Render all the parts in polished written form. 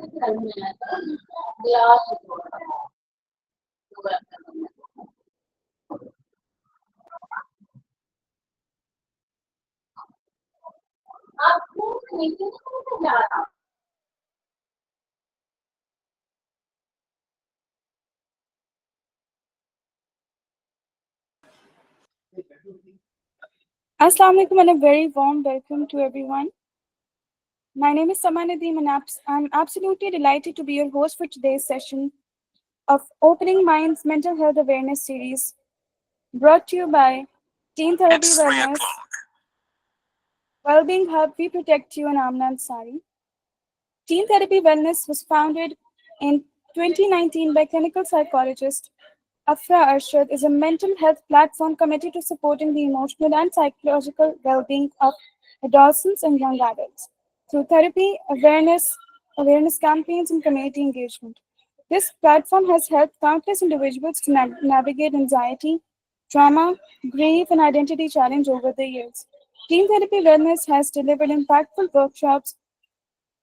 Assalamu alaikum and a very warm welcome to everyone. My name is Sama Nadeem and I'm absolutely delighted to be your host for today's session of Opening Minds Mental Health Awareness Series, brought to you by Teen Therapy Wellness, Wellbeing Hub, We Protect You, and Amna Ansari. Teen Therapy Wellness was founded in 2019 by clinical psychologist Afra Arshad, is a mental health platform committed to supporting the emotional and psychological well-being of adolescents and young adults through therapy, awareness campaigns, and community engagement. This platform has helped countless individuals to navigate anxiety, trauma, grief, and identity challenge over the years. Teen Therapy Wellness has delivered impactful workshops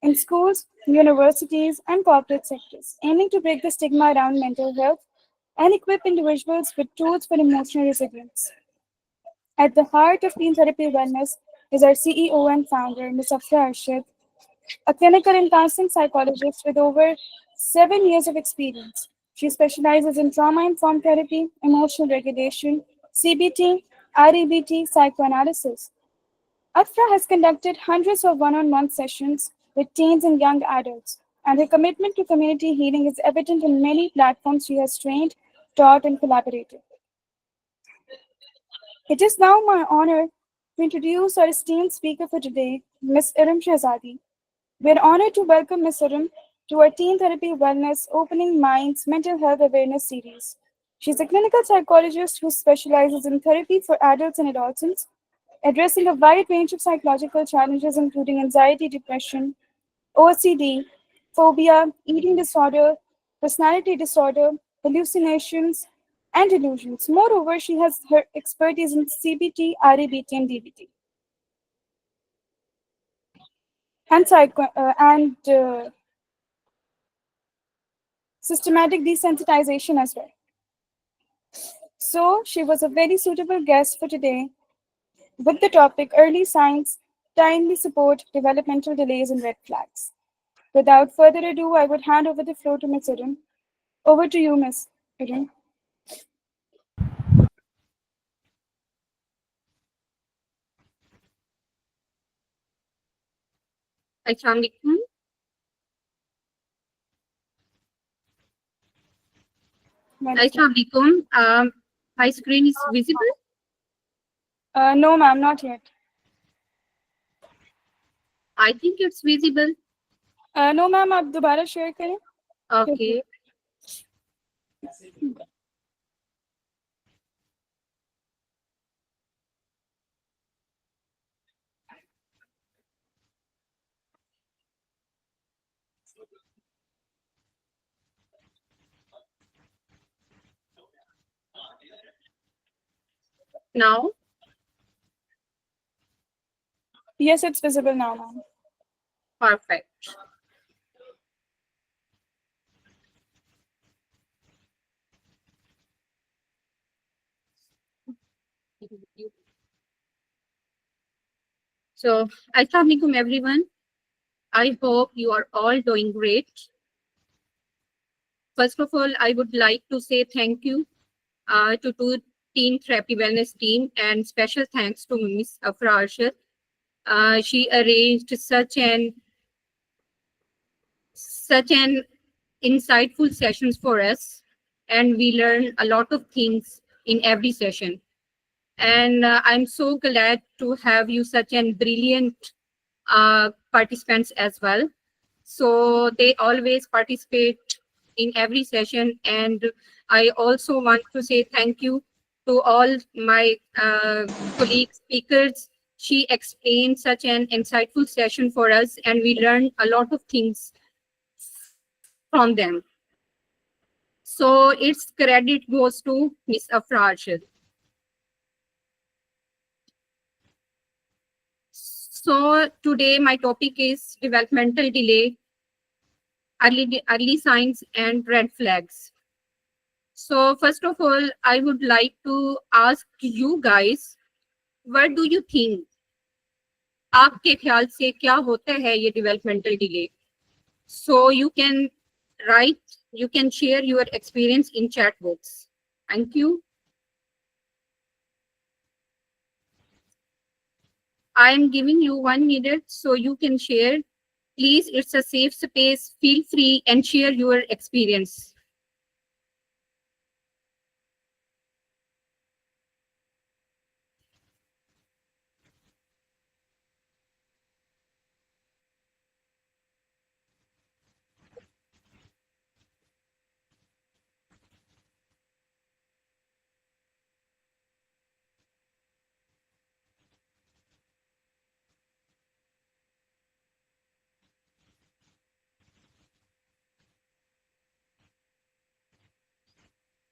in schools, universities, and corporate sectors, aiming to break the stigma around mental health and equip individuals with tools for emotional resilience. At the heart of Teen Therapy Wellness is our CEO and founder, Ms. Afra Arshid, a clinical and counseling psychologist with over 7 years of experience. She specializes in trauma-informed therapy, emotional regulation, CBT, REBT, psychoanalysis. Afra has conducted hundreds of one-on-one sessions with teens and young adults, and her commitment to community healing is evident in many platforms she has trained, taught, and collaborated. It is now my honor to introduce our esteemed speaker for today, Ms. Iram Shahzadi. We are honored to welcome Ms. Iram to our Teen Therapy Wellness Opening Minds Mental Health Awareness series. She's a clinical psychologist who specializes in therapy for adults and adolescents, addressing a wide range of psychological challenges including anxiety, depression, OCD, phobia, eating disorder, personality disorder, hallucinations, and delusions. Moreover, she has her expertise in CBT, REBT, and DBT, and systematic desensitization as well. So she was a very suitable guest for today with the topic early signs, timely support, developmental delays, and red flags. Without further ado, I would hand over the floor to Ms. Irin. Over to you, Ms. Irin. Assalamu alaikum. Assalamu alaikum. My screen is visible? No, ma'am, not yet. I think it's visible. No, ma'am, आप दोबारा share करें. Okay. Now? Yes, it's visible now, ma'am. Perfect. So, assalamu alaikum everyone. I hope you are all doing great. First of all, I would like to say thank you to Teen Therapy Wellness team, and special thanks to Ms. Afra Arshad. She arranged such an insightful sessions for us, and we learn a lot of things in every session. And I'm so glad to have you such an brilliant participants as well. So they always participate in every session, and I also want to say thank you to all my colleague speakers. She explained such an insightful session for us, and we learned a lot of things from them. So its credit goes to Ms. Afra Arshad. So today my topic is developmental delay. early signs and red flags. So first of all, I would like to ask you guys, what do you think? आपके ख्याल से क्या होता है ये developmental delay? So you can write, you can share your experience in chat box. Thank you. I am giving you 1 minute so you can share. Please, it's a safe space. Feel free and share your experience.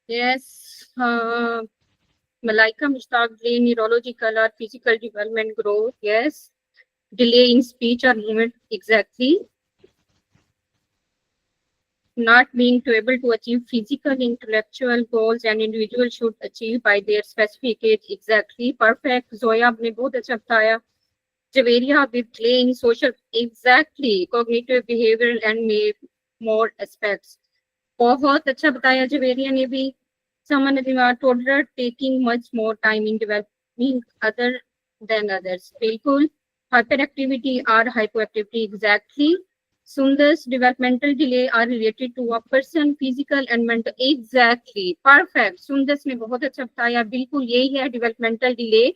Yes, Malaika Mushtaq, delay neurological or physical development growth. Yes, delay in speech or movement. Exactly. Not being to able to achieve physical, intellectual goals and individual should achieve by their specific age. Exactly. Perfect. Zoya आपने बहुत अच्छा बताया. Javeria with delay in social. Exactly. Cognitive, behavioral and more aspects. बहुत अच्छा बताया जवेरिया ने भी. Someone toddler taking much more time in developing other than others. बिल्कुल. Hyperactivity or hypoactivity. Exactly. Sundar's developmental delay are related to a person physical and mental. Exactly. Perfect. Sundar's ने बहुत अच्छा बताया. बिल्कुल यही है developmental delay.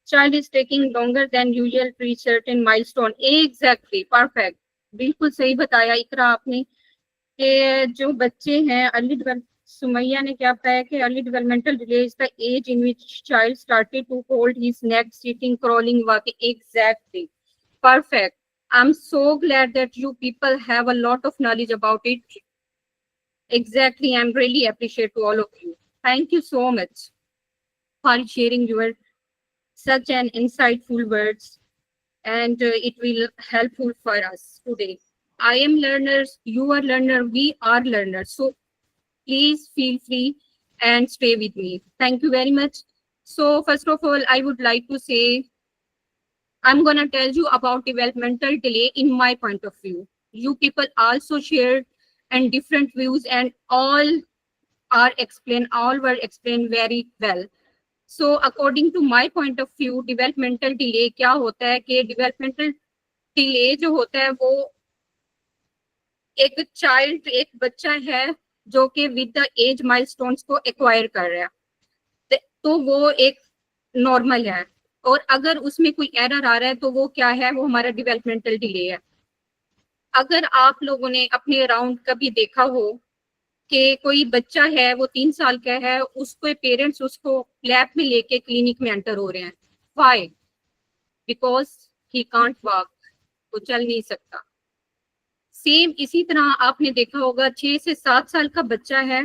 Child is taking longer than usual to reach certain milestone. Exactly. Perfect. बिल्कुल सही बताया इकरा आपने कि जो बच्चे हैं अर्ली डेवलप. सुमैया ने क्या बताया कि early developmental delay is the age in which child started to hold his neck, sitting, crawling, walking. Exactly. Perfect. I'm so glad that you people have a lot of knowledge about it. Exactly. I'm really appreciate to all of you. Thank you so much for sharing your such an insightful words, and it will helpful for us today. I am learners, you are learner, we are learners. So please feel free and stay with me. Thank you very much. So first of all, I would like to say I'm going to tell you about developmental delay in my point of view. You people also shared and different views and all were explained very well. So according to my point of view, developmental delay क्या होता है कि developmental delay जो होता है वो एक बच्चा है जो कि विद द एज माइलस्टोन्स को एक्वायर कर रहा है, तो वो एक नॉर्मल है. और अगर उसमें कोई एरर आ रहा है तो वो क्या है, वो हमारा डेवलपमेंटल डिले है. अगर आप लोगों ने अपने अराउंड कभी देखा हो कि कोई बच्चा है वो 3 साल का है, उसको पेरेंट्स उसको लैब में लेके क्लिनिक में एंटर हो रहे हैं. Why? Because he can't walk, वो चल नहीं सकता. सेम इसी तरह आपने देखा होगा 6 से 7 साल का बच्चा है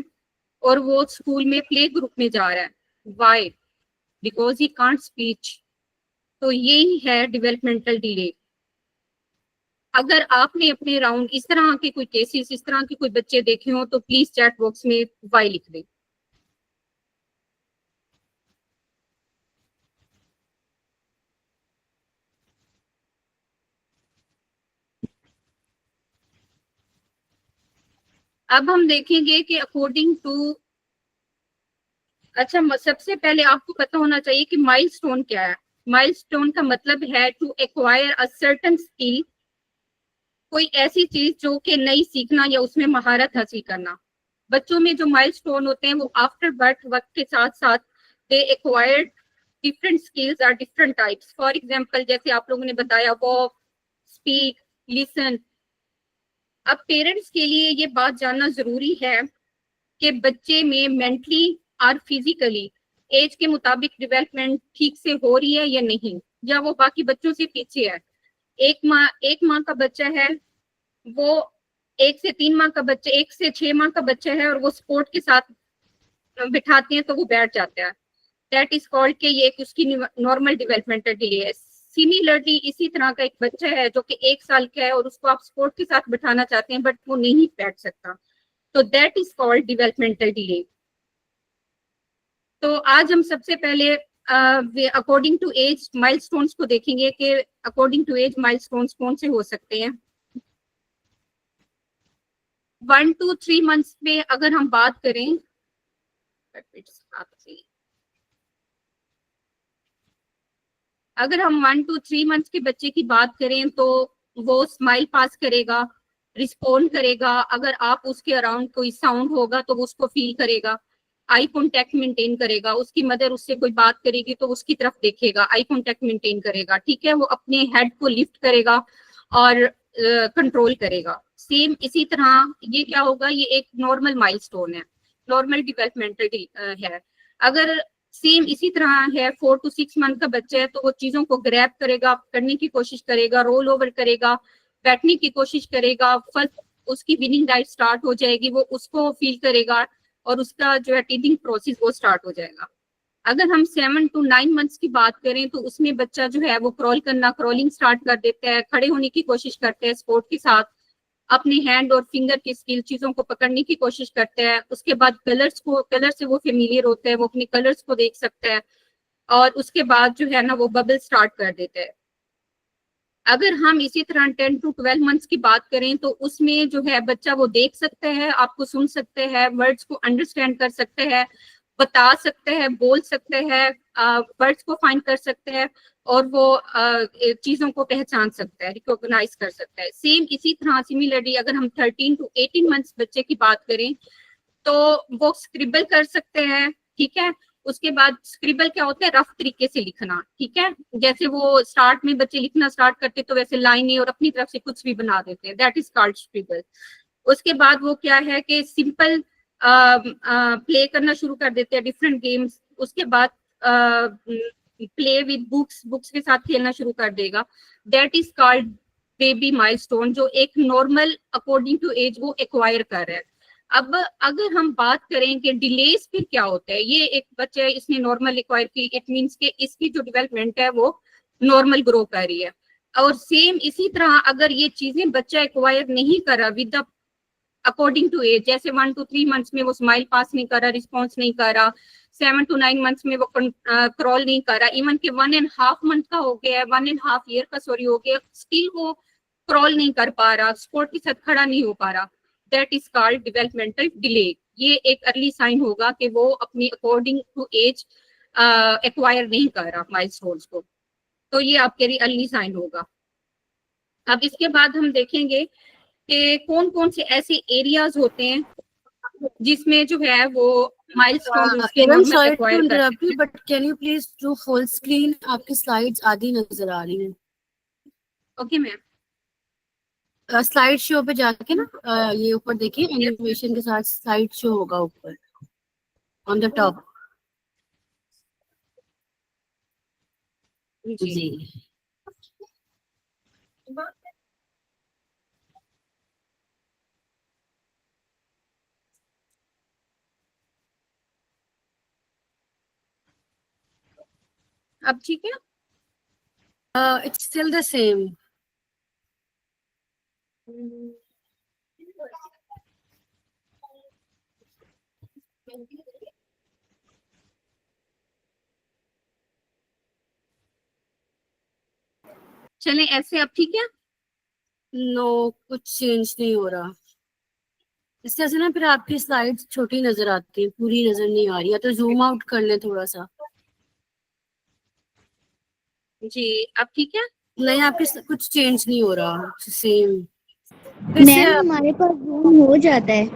और वो स्कूल में प्ले ग्रुप में जा रहा है. Why? Because he can't speech. तो यही है डेवलपमेंटल डिले. अगर आपने अपने राउंड इस तरह के कोई केसेस, इस तरह के कोई बच्चे देखे हो तो प्लीज चैट बॉक्स में वाई लिख दें. अब हम देखेंगे कि अकॉर्डिंग टू, अच्छा सबसे पहले आपको पता होना चाहिए कि माइलस्टोन क्या है. माइलस्टोन का मतलब है to acquire a certain skill, कोई ऐसी चीज जो कि नई सीखना या उसमें महारत हासिल करना. बच्चों में जो माइलस्टोन होते हैं वो आफ्टर बर्थ वक्त के साथ साथ they acquired different skills are different types. For example जैसे आप लोगों ने बताया वॉक, स्पीक, लिसन. अब पेरेंट्स के लिए ये बात जानना जरूरी है कि बच्चे में मेंटली और फिजिकली एज के मुताबिक डेवलपमेंट ठीक से हो रही है या नहीं, या वो बाकी बच्चों से पीछे है. एक माह का बच्चा है, वो 1 से 3 माह का बच्चा, 1 से 6 माह का बच्चा है और वो स्पोर्ट के साथ बिठाते हैं तो वो बैठ जाता है. दैट इज कॉल्ड कि ये एक उसकी नॉर्मल डेवलपमेंटल डिले है. सिमिलरली इसी तरह का एक बच्चा है जो कि 1 साल का है और उसको आप स्पोर्ट के साथ बैठाना चाहते हैं बट वो नहीं बैठ सकता, तो that is called developmental delay. तो आज हम सबसे पहले अकॉर्डिंग टू एज माइलस्टोन्स को देखेंगे कि अकॉर्डिंग टू एज माइलस्टोन्स कौन से हो सकते हैं। 1 to 3 मंथ्स में अगर हम बात करें, अगर हम 1 to 3 मंथ्स के बच्चे की बात करें तो वो स्माइल पास करेगा, रिस्पॉन्ड करेगा, अगर आप उसके अराउंड कोई साउंड होगा तो वो उसको फील करेगा, आई कांटेक्ट मेंटेन करेगा, उसकी मदर उससे कोई बात करेगी तो उसकी तरफ देखेगा, आई कांटेक्ट मेंटेन करेगा, ठीक है, वो अपने हेड को लिफ्ट करेगा और कंट्रोल करेगा। सेम इसी तरह ये क्या होगा, ये एक नॉर्मल माइलस्टोन है, नॉर्मल डेवलपमेंटल है। अगर सेम इसी तरह है 4 to 6 मंथ का बच्चा है तो वो चीजों को ग्रैब करेगा, करने की कोशिश करेगा, रोल ओवर करेगा, बैठने की कोशिश करेगा, फर्स्ट उसकी विनिंग डाइट स्टार्ट हो जाएगी, वो उसको फील करेगा और उसका जो है टीथिंग प्रोसेस वो स्टार्ट हो जाएगा। अगर हम 7 to 9 मंथ्स की बात करें तो उसमें बच्चा जो है वो क्रॉल करना, क्रॉलिंग स्टार्ट कर देता है, खड़े होने की कोशिश करते हैं, स्पोर्ट के साथ अपने हैंड और फिंगर की स्किल चीजों को पकड़ने की कोशिश करते हैं। उसके बाद कलर से वो फेमिलियर होता है, वो अपने कलर्स को देख सकता है और उसके बाद जो है ना वो बबल स्टार्ट कर देता है। अगर हम इसी तरह 10 to 12 मंथ्स की बात करें तो उसमें जो है बच्चा वो देख सकता है, आपको सुन सकते हैं, वर्ड्स को अंडरस्टैंड कर सकते हैं, बता सकते हैं, बोल सकते हैं, वर्ड्स को फाइंड कर सकते हैं और वो चीजों को पहचान सकता है, रिकॉग्नाइज कर सकता है। सेम इसी तरह सिमिलरली अगर हम 13 to 18 मंथ्स बच्चे की बात करें तो वो स्क्रिबल कर सकते हैं, ठीक है। उसके बाद स्क्रिबल क्या होता है, रफ तरीके से लिखना, ठीक है, जैसे वो स्टार्ट में बच्चे लिखना स्टार्ट करते तो वैसे लाइनें और अपनी तरफ से कुछ भी बना देते हैं, दैट इज कॉल्ड स्क्रिबल। उसके बाद वो क्या है कि सिंपल प्ले करना शुरू कर देते हैं डिफरेंट गेम्स। उसके बाद प्ले विद बुक्स के साथ खेलना शुरू कर देगा, that is called baby milestone, जो एक नॉर्मल अकॉर्डिंग टू एज वो एक्वायर कर रहा है। अब अगर हम बात करें कि डिलेस फिर क्या होता है, ये एक बच्चा है इसने नॉर्मल एक्वायर की, इट मींस कि इसकी जो डेवलपमेंट है वो नॉर्मल ग्रो कर रही है। और सेम इसी तरह अगर ये चीजें बच्चा एक्वायर नहीं कर रहा विद अकॉर्डिंग टू एज, जैसे 1 to 3 मंथ्स में वो स्माइल पास नहीं कर रहा, रिस्पॉन्स नहीं कर रहा, 7 to 9 मंथ्स में वो क्रॉल नहीं कर रहा, इवन के 1.5 मंथ का हो गया है, 1.5 ईयर का सॉरी हो गया, स्टिल वो क्रॉल नहीं कर पा रहा, स्पोर्ट के साथ खड़ा नहीं हो पा रहा, that is called developmental delay. ये एक अर्ली साइन होगा कि वो अपनी अकॉर्डिंग टू एज एक्वायर नहीं कर रहा माइलस्टोन्स को, तो ये आपके लिए अर्ली साइन होगा। अब इसके बाद हम देखेंगे कि कौन कौन से ऐसे एरियाज होते हैं जिसमें जो है वो milestone sorry to interrupt you, but can you please do full screen? आपकी स्लाइड्स आधी नजर आ रही हैं। ओके मैम, स्लाइड शो पे जाके ना ये ऊपर देखिए, एनिमेशन के साथ स्लाइड शो होगा ऊपर ऑन द टॉप। जी अब ठीक है। It's still the same. चलें ऐसे, अब ठीक है। नो, कुछ चेंज नहीं हो रहा। इस तरह से ना फिर आपकी स्लाइड्स छोटी नजर आती है, पूरी नजर नहीं आ रही, या तो जूम आउट कर ले थोड़ा सा। जी अब ठीक है। नहीं, आपकी कुछ चेंज नहीं हो रहा, सेम। मैम हमारे पास जूम हो जाता है,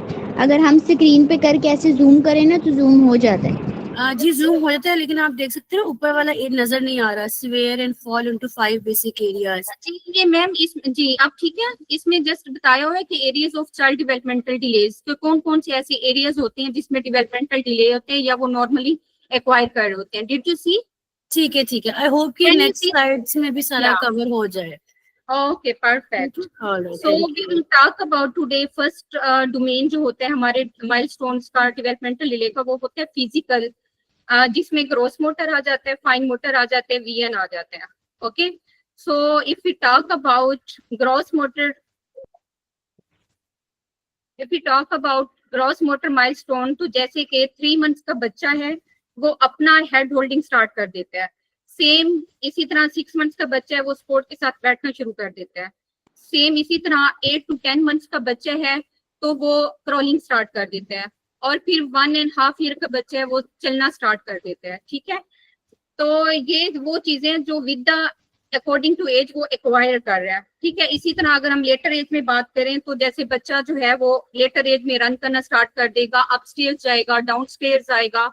अगर हम स्क्रीन पे करके ऐसे जूम करें ना तो जूम हो जाता है। जी जूम हो जाता है, लेकिन आप देख सकते हैं ऊपर वाला नजर नहीं आ रहा, swear and fall into 5 basic areas. ये मैम इस जी अब ठीक है, इसमें जस्ट बताया हुआ है कि areas of child developmental delays, तो कौन कौन से ऐसे एरियाज होते हैं जिसमें डेवलपमेंटल डिले होते हैं या वो नॉर्मली एक्वायर कर रहे होते हैं। Did you see? ठीक है ठीक है, आई होप कि नेक्स्ट स्लाइड्स में भी सारा कवर हो जाए। Okay, perfect. So we will talk about today first domain जो होता है हमारे milestones का developmental delay का, वो होता है physical, जिसमें ग्रोस मोटर आ जाता है, फाइन मोटर आ जाते हैं, वीएन आ जाते हैं। Okay, So if we talk about gross motor milestone, तो जैसे कि 3 months का बच्चा है वो अपना हेड होल्डिंग स्टार्ट कर देता है। सेम इसी तरह 6 months का बच्चा है वो स्पोर्ट के साथ बैठना शुरू कर देता है। सेम इसी तरह 8 to 10 months का बच्चा है तो वो क्रॉलिंग स्टार्ट कर देता है। और फिर 1.5 year का बच्चा है वो चलना स्टार्ट कर देता है। ठीक है, तो ये वो चीजें जो with the according to age वो एक्वायर कर रहा है। ठीक है, इसी तरह अगर हम लेटर एज में बात करें तो जैसे बच्चा जो है वो लेटर एज में रन करना स्टार्ट कर देगा, अपस्टेयर्स जाएगा, डाउनस्टेयर्स आएगा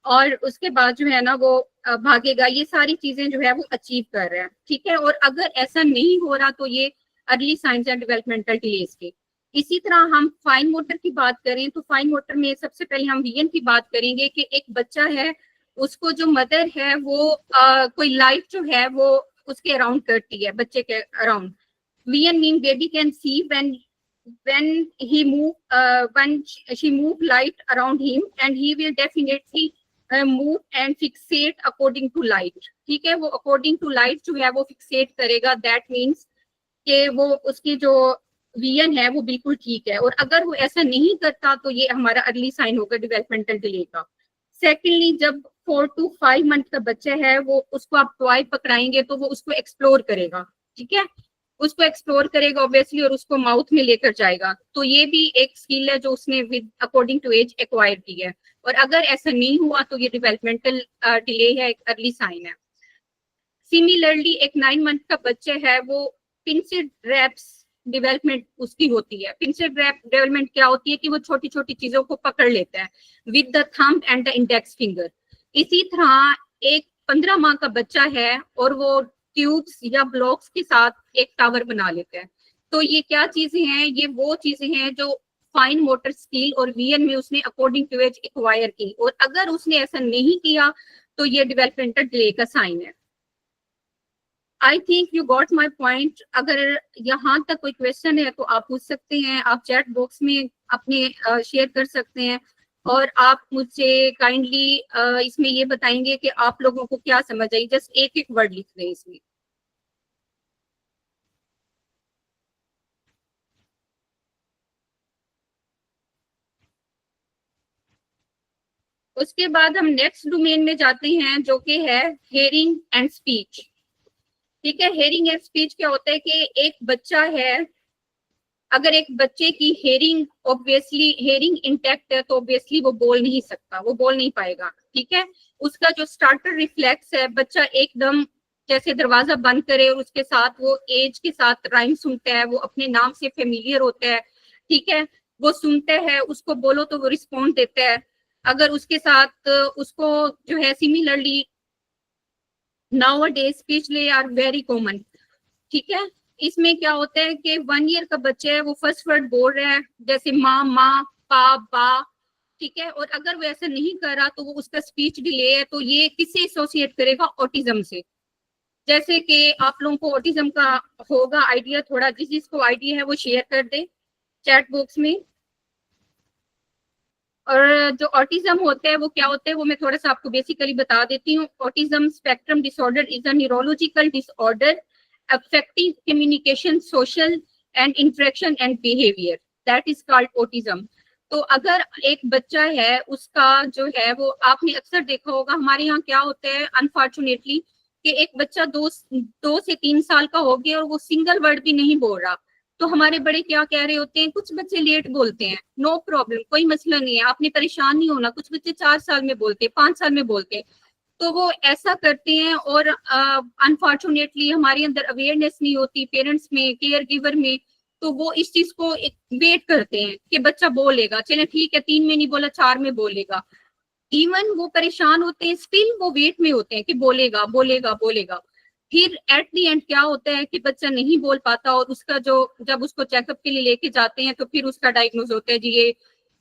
और उसके बाद जो है ना वो भागेगा, ये सारी चीजें जो है वो अचीव कर रहा है। ठीक है, और अगर ऐसा नहीं हो रहा तो ये early signs and developmental delays के। इसी तरह हम फाइन मोटर की बात करें तो फाइन मोटर में सबसे पहले हम वीएन की बात करेंगे कि एक बच्चा है उसको जो मदर है वो कोई लाइट जो है वो उसके अराउंड करती है, बच्चे के around. When mean baby can see when she move light around him and he will definitely move and fixate according to light। ठीक है, वो according to light जो है वो fixate करेगा, that means कि वो उसकी जो विजन है वो बिल्कुल ठीक है। और अगर वो ऐसा नहीं करता तो ये हमारा अर्ली साइन होगा डेवलपमेंटल डिले का। सेकेंडली, जब 4 to 5 month का बच्चा है वो उसको आप टॉय पकड़ाएंगे तो वो उसको एक्सप्लोर करेगा। ठीक है, उसको एक्सप्लोर करेगा ऑब्वियसली और उसको माउथ में लेकर जाएगा। तो ये भी एक स्किल है जो उसने with according to age acquire की है। और अगर ऐसा नहीं हुआ तो ये डेवलपमेंटल डिले है, एक अर्ली साइन है। सिमिलरली एक 9 month का बच्चा है वो पिंसेड रैप्स डेवलपमेंट उसकी होती है। पिंसेड रैप डेवलपमेंट क्या होती है कि वो छोटी छोटी चीजों को पकड़ लेता है with the thumb and the index finger. इसी तरह एक 15 माह का बच्चा है और वो ट्यूब्स या ब्लॉक्स के साथ एक टावर बना लेता है। तो ये क्या चीजें हैं? ये वो चीजें हैं जो फाइन मोटर स्किल और वीएन में उसने अकॉर्डिंग टू एज एक्वायर की। और अगर उसने ऐसा नहीं किया तो ये डेवलपमेंटल डिले का साइन है। I think you got my point. अगर यहाँ तक कोई क्वेश्चन है तो आप पूछ सकते हैं, आप चैट बॉक्स में अपने शेयर कर सकते हैं और आप मुझे काइंडली इसमें ये बताएंगे कि आप लोगों को क्या समझ आई। जस्ट एक एक वर्ड लिख दें इसमें। उसके बाद हम नेक्स्ट डोमेन में जाते हैं जो कि है हेयरिंग एंड स्पीच। ठीक है, हेयरिंग एंड स्पीच क्या होता है कि एक बच्चा है, अगर एक बच्चे की हेयरिंग ऑब्वियसली हेयरिंग इंटैक्ट है तो ऑब्वियसली वो बोल नहीं सकता, वो बोल नहीं पाएगा। ठीक है, उसका जो स्टार्टर रिफ्लेक्स है, बच्चा एकदम जैसे दरवाजा बंद करे और उसके साथ वो एज के साथ राइम सुनता है, वो अपने नाम से फेमिलियर होता है। ठीक है, वो सुनता है, उसको बोलो तो वो रिस्पॉन्ड देता है। अगर उसके साथ उसको जो है similarly nowadays speech delay are very common. ठीक है, इसमें क्या होता है कि 1 year का बच्चा है वो फर्स्ट वर्ड बोल रहा है जैसे माँ, माँ, पा, बा। ठीक है, और अगर वो ऐसा नहीं कर रहा तो वो उसका स्पीच डिले है। तो ये किससे एसोसिएट करेगा? ऑटिज्म से। जैसे कि आप लोगों को ऑटिज्म का होगा आइडिया थोड़ा, जिसको आइडिया है वो शेयर कर दे चैट बॉक्स में। और जो ऑटिज्म होता है वो क्या होता है वो मैं थोड़ा सा आपको बेसिकली बता देती हूँ। Autism spectrum disorder is a neurological disorder affecting communication, social and interaction and behavior, that is called autism। तो अगर एक बच्चा है उसका जो है वो आपने अक्सर देखा होगा, हमारे यहाँ क्या होता है अनफॉर्चुनेटली कि एक बच्चा 2 से 3 साल का हो गया और वो सिंगल वर्ड भी नहीं बोल रहा। तो हमारे बड़े क्या कह रहे होते हैं, कुछ बच्चे लेट बोलते हैं, नो प्रॉब्लम, कोई मसला नहीं है, आपने परेशान नहीं होना। कुछ बच्चे 4 साल में बोलते हैं, 5 साल में बोलते हैं। तो वो ऐसा करते हैं और अनफॉर्चुनेटली हमारे अंदर अवेयरनेस नहीं होती पेरेंट्स में, केयर गिवर में। तो वो इस चीज को वेट करते हैं कि बच्चा बोलेगा, चले ठीक है 3 में नहीं बोला 4 में बोलेगा। इवन वो परेशान होते हैं, स्टिल वो वेट में होते हैं कि बोलेगा बोलेगा बोलेगा। फिर एट दी एंड क्या होता है कि बच्चा नहीं बोल पाता और उसका जो जब उसको चेकअप के लिए लेके जाते हैं तो फिर उसका डायग्नोज होता है जी ये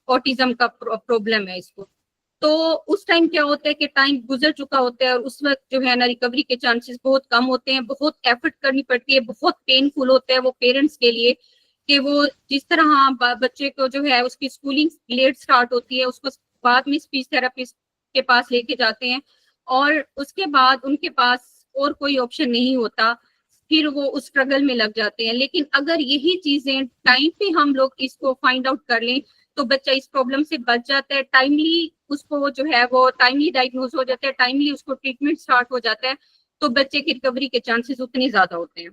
ऑटिज्म का प्रॉब्लम है इसको। तो उस टाइम क्या होता है कि टाइम गुजर चुका होता है और उस वक्त जो है ना रिकवरी के चांसेस बहुत कम होते हैं, बहुत एफर्ट करनी पड़ती है, बहुत पेनफुल होता है वो पेरेंट्स के लिए कि वो जिस तरह बच्चे को जो है उसकी स्कूलिंग लेट स्टार्ट होती है, उसको बाद में स्पीच थेरेपिस्ट के पास लेके जाते हैं और उसके बाद उनके पास और कोई ऑप्शन नहीं होता फिर वो उस स्ट्रगल में लग जाते हैं। लेकिन अगर यही चीजें टाइम पे हम लोग इसको फाइंड आउट कर लें तो बच्चा इस प्रॉब्लम से बच जाता है, टाइमली उसको जो है वो टाइमली डायग्नोज हो जाता है, टाइमली उसको ट्रीटमेंट स्टार्ट हो जाता है, तो बच्चे की रिकवरी के चांसेस उतने ज्यादा होते हैं।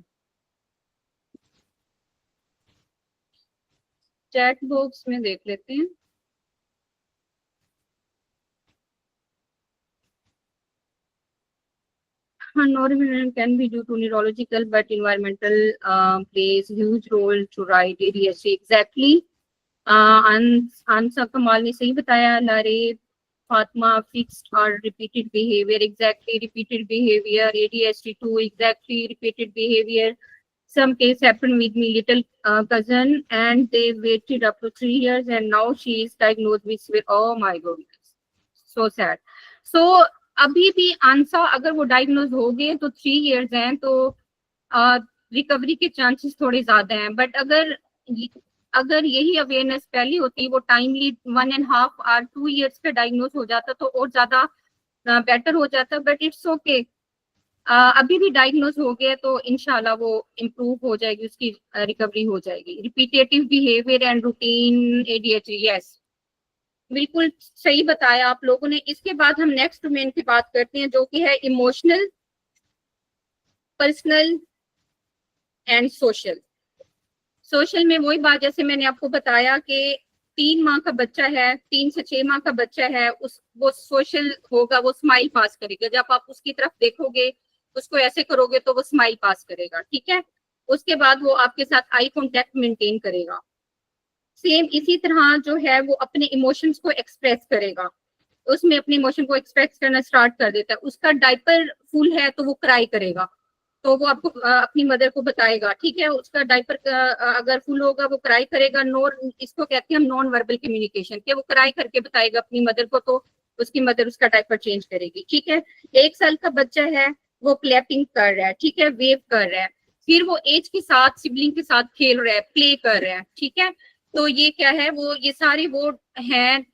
चैट बॉक्स में देख लेते हैं। Neurodevelopment can be due to neurological, but environmental plays huge role to right ADHD. Exactly. Answer कमाल ने सही बताया। लारे Fatima, fixed or repeated behavior. Exactly, repeated behavior. ADHD 2. Exactly, repeated behavior. Some case happened with me little cousin, and they waited up to 3 years, and now she is diagnosed with severe. Oh my goodness, so sad. So अभी भी answer अगर वो diagnose हो गए तो 3 years हैं, तो recovery के चांसेस थोड़े ज्यादा हैं। बट अगर यही अवेयरनेस पहले होती, वो टाइमली 1.5 or 2 years पे डायग्नोज हो जाता तो और ज्यादा बेटर हो जाता। बट इट्स ओके, अभी भी डायग्नोज हो गया तो इंशाल्लाह वो इम्प्रूव हो जाएगी, उसकी रिकवरी हो जाएगी। Repetitive behaviour and routine ADHD, yes बिल्कुल सही बताया आप लोगों ने। इसके बाद हम नेक्स्ट डोमेन की बात करते हैं, जो कि है emotional, personal and social. Social में वही बात जैसे मैंने आपको बताया कि 3 माह का बच्चा है, 3 से 6 माह का बच्चा है, वो सोशल होगा, वो स्माइल पास करेगा। जब आप उसकी तरफ देखोगे, उसको ऐसे करोगे तो वो स्माइल पास करेगा, ठीक है। उसके बाद वो आपके साथ आई कॉन्टेक्ट मेंटेन करेगा। सेम इसी तरह जो है वो अपने इमोशंस को एक्सप्रेस करेगा, उसमें अपने इमोशन को एक्सप्रेस करना स्टार्ट कर देता है। उसका डायपर फुल है तो वो क्राई करेगा, तो वो आपको अपनी मदर को बताएगा, ठीक है। उसका डायपर अगर फुल होगा वो क्राई करेगा। इसको कहते हैं हम नॉन वर्बल कम्युनिकेशन, कि वो क्राई करके बताएगा अपनी मदर को, तो उसकी मदर उसका डायपर चेंज करेगी, ठीक है। 1 साल का बच्चा है, वो क्लैपिंग कर रहा है, ठीक है, वेव कर रहा है, फिर वो एज के साथ सिबलिंग के साथ खेल रहा है, प्ले कर रहा है, ठीक है। तो ये क्या है, वो ये सारे वो हैं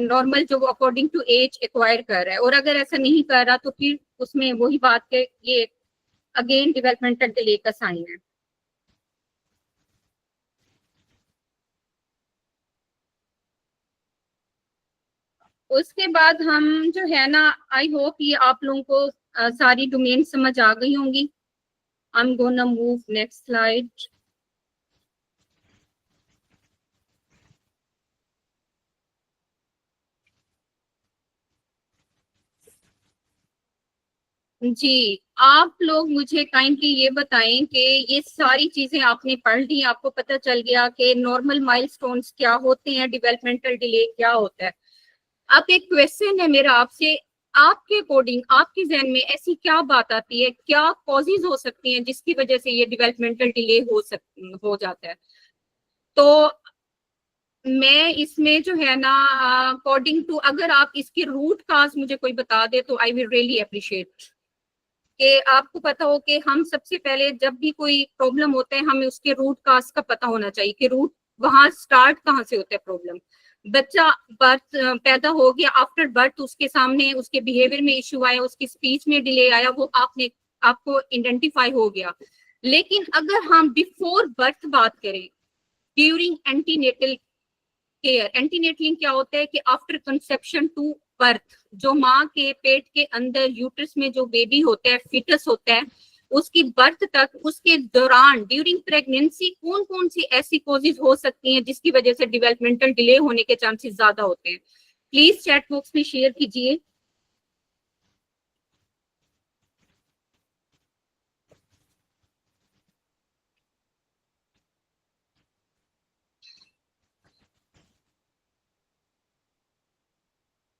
नॉर्मल जो वो अकॉर्डिंग टू एज एक्वायर कर रहा है। और अगर ऐसा नहीं कर रहा तो फिर उसमें वही बात के ये अगेन डेवलपमेंटल डिले का साइन है। उसके बाद हम जो है ना, आई होप ये आप लोगों को सारी डोमेन समझ आ गई होंगी। I am gonna move next slide. जी, आप लोग मुझे काइंडली ये बताएं कि ये सारी चीजें आपने पढ़ ली, आपको पता चल गया कि नॉर्मल माइलस्टोन्स क्या होते हैं, डेवलपमेंटल डिले क्या होता है। अब एक क्वेश्चन है मेरा आपसे, आपके अकॉर्डिंग आपके जहन में ऐसी क्या बात आती है, क्या कॉजेज हो सकती हैं जिसकी वजह से ये डेवलपमेंटल डिले हो जाता है। तो मैं इसमें जो है ना अकॉर्डिंग टू, अगर आप इसके रूट काज मुझे कोई बता दे तो आई विल रियली अप्रिशिएट। कि आपको पता हो कि हम सबसे पहले जब भी कोई प्रॉब्लम होता है हमें उसके रूट काज का पता होना चाहिए कि रूट वहां स्टार्ट कहाँ से होता है प्रॉब्लम। बच्चा बर्थ पैदा हो गया, आफ्टर बर्थ उसके सामने उसके बिहेवियर में इश्यू आया, उसकी स्पीच में डिले आया, वो आपको आइडेंटिफाई हो गया। लेकिन अगर हम बिफोर बर्थ बात करें, ड्यूरिंग एंटीनेटल केयर, एंटीनेटलिंग क्या होता है कि आफ्टर कंसेप्शन टू बर्थ, जो माँ के पेट के अंदर यूट्रस में जो बेबी होता है, फिटस होता है, उसकी बर्थ तक, उसके दौरान ड्यूरिंग प्रेगनेंसी कौन कौन सी ऐसी कॉजेज हो सकती हैं जिसकी वजह से डेवलपमेंटल डिले होने के चांसेस ज्यादा होते हैं। प्लीज चैट बॉक्स में शेयर कीजिए।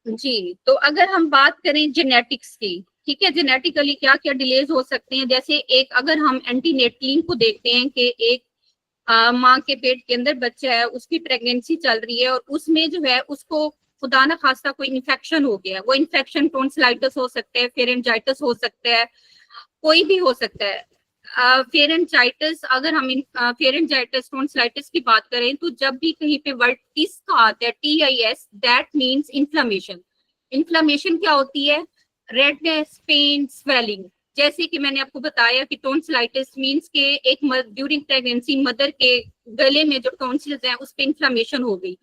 जी, तो अगर हम बात करें जेनेटिक्स की, ठीक है, जेनेटिकली क्या क्या डिलेज हो सकते हैं। जैसे एक अगर हम एंटीनेटलिंग को देखते हैं कि एक माँ के पेट के अंदर बच्चा है, उसकी प्रेगनेंसी चल रही है और उसमें जो है उसको खुदा न खास्ता कोई इन्फेक्शन हो गया है। वो इन्फेक्शन टॉन्सिलाइटिस हो सकता है, फेरेंजाइटिस हो सकता है, कोई भी हो सकता है। फेरेंजाइटिस, अगर हम फेरेंजाइटिस टॉन्सिलाइटिस की बात करें तो जब भी कहीं पे वर्ड टिस का आता है, TIS, that means inflammation. Inflammation क्या होती है? रेडनेस, पेन, स्वेलिंग, जैसे कि मैंने आपको बताया कि टॉन्सिलाइटिस मींस के एक ड्यूरिंग प्रेगनेंसी मदर के गले में जो टॉन्सिल्स हैं उस पे इन्फ्लेमेशन हो गई,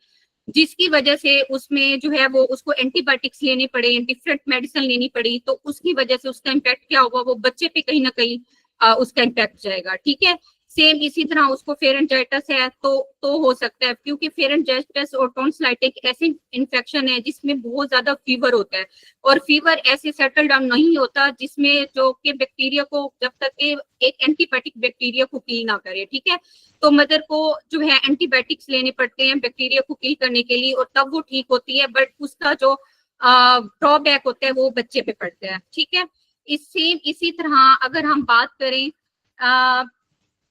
जिसकी वजह से उसमें जो है वो उसको एंटीबायोटिक्स लेने पड़े, डिफरेंट मेडिसिन लेनी पड़ी, तो उसकी वजह से उसका इम्पैक्ट क्या होगा, वो बच्चे पे कहीं ना कहीं उसका इम्पैक्ट जाएगा। ठीक है, सेम इसी तरह उसको फेरेंजाइटिस है तो हो सकता है, क्योंकि फेरेंजाइटिस और टॉन्सिलाइटिस एक ऐसी इन्फेक्शन है जिसमें बहुत ज्यादा फीवर होता है, और फीवर ऐसे सेटल डाउन नहीं होता जिसमें जो कि बैक्टीरिया को, जब तक कि एक एंटीबायोटिक बैक्टीरिया को किल ना करे। ठीक है, तो मदर को जो है एंटीबायोटिक्स लेने पड़ते हैं बैक्टीरिया को किल करने के लिए, और तब वो ठीक होती है, बट उसका जो ड्रॉबैक होता है वो बच्चे पे पड़ता है। ठीक है, इसी तरह अगर हम बात करें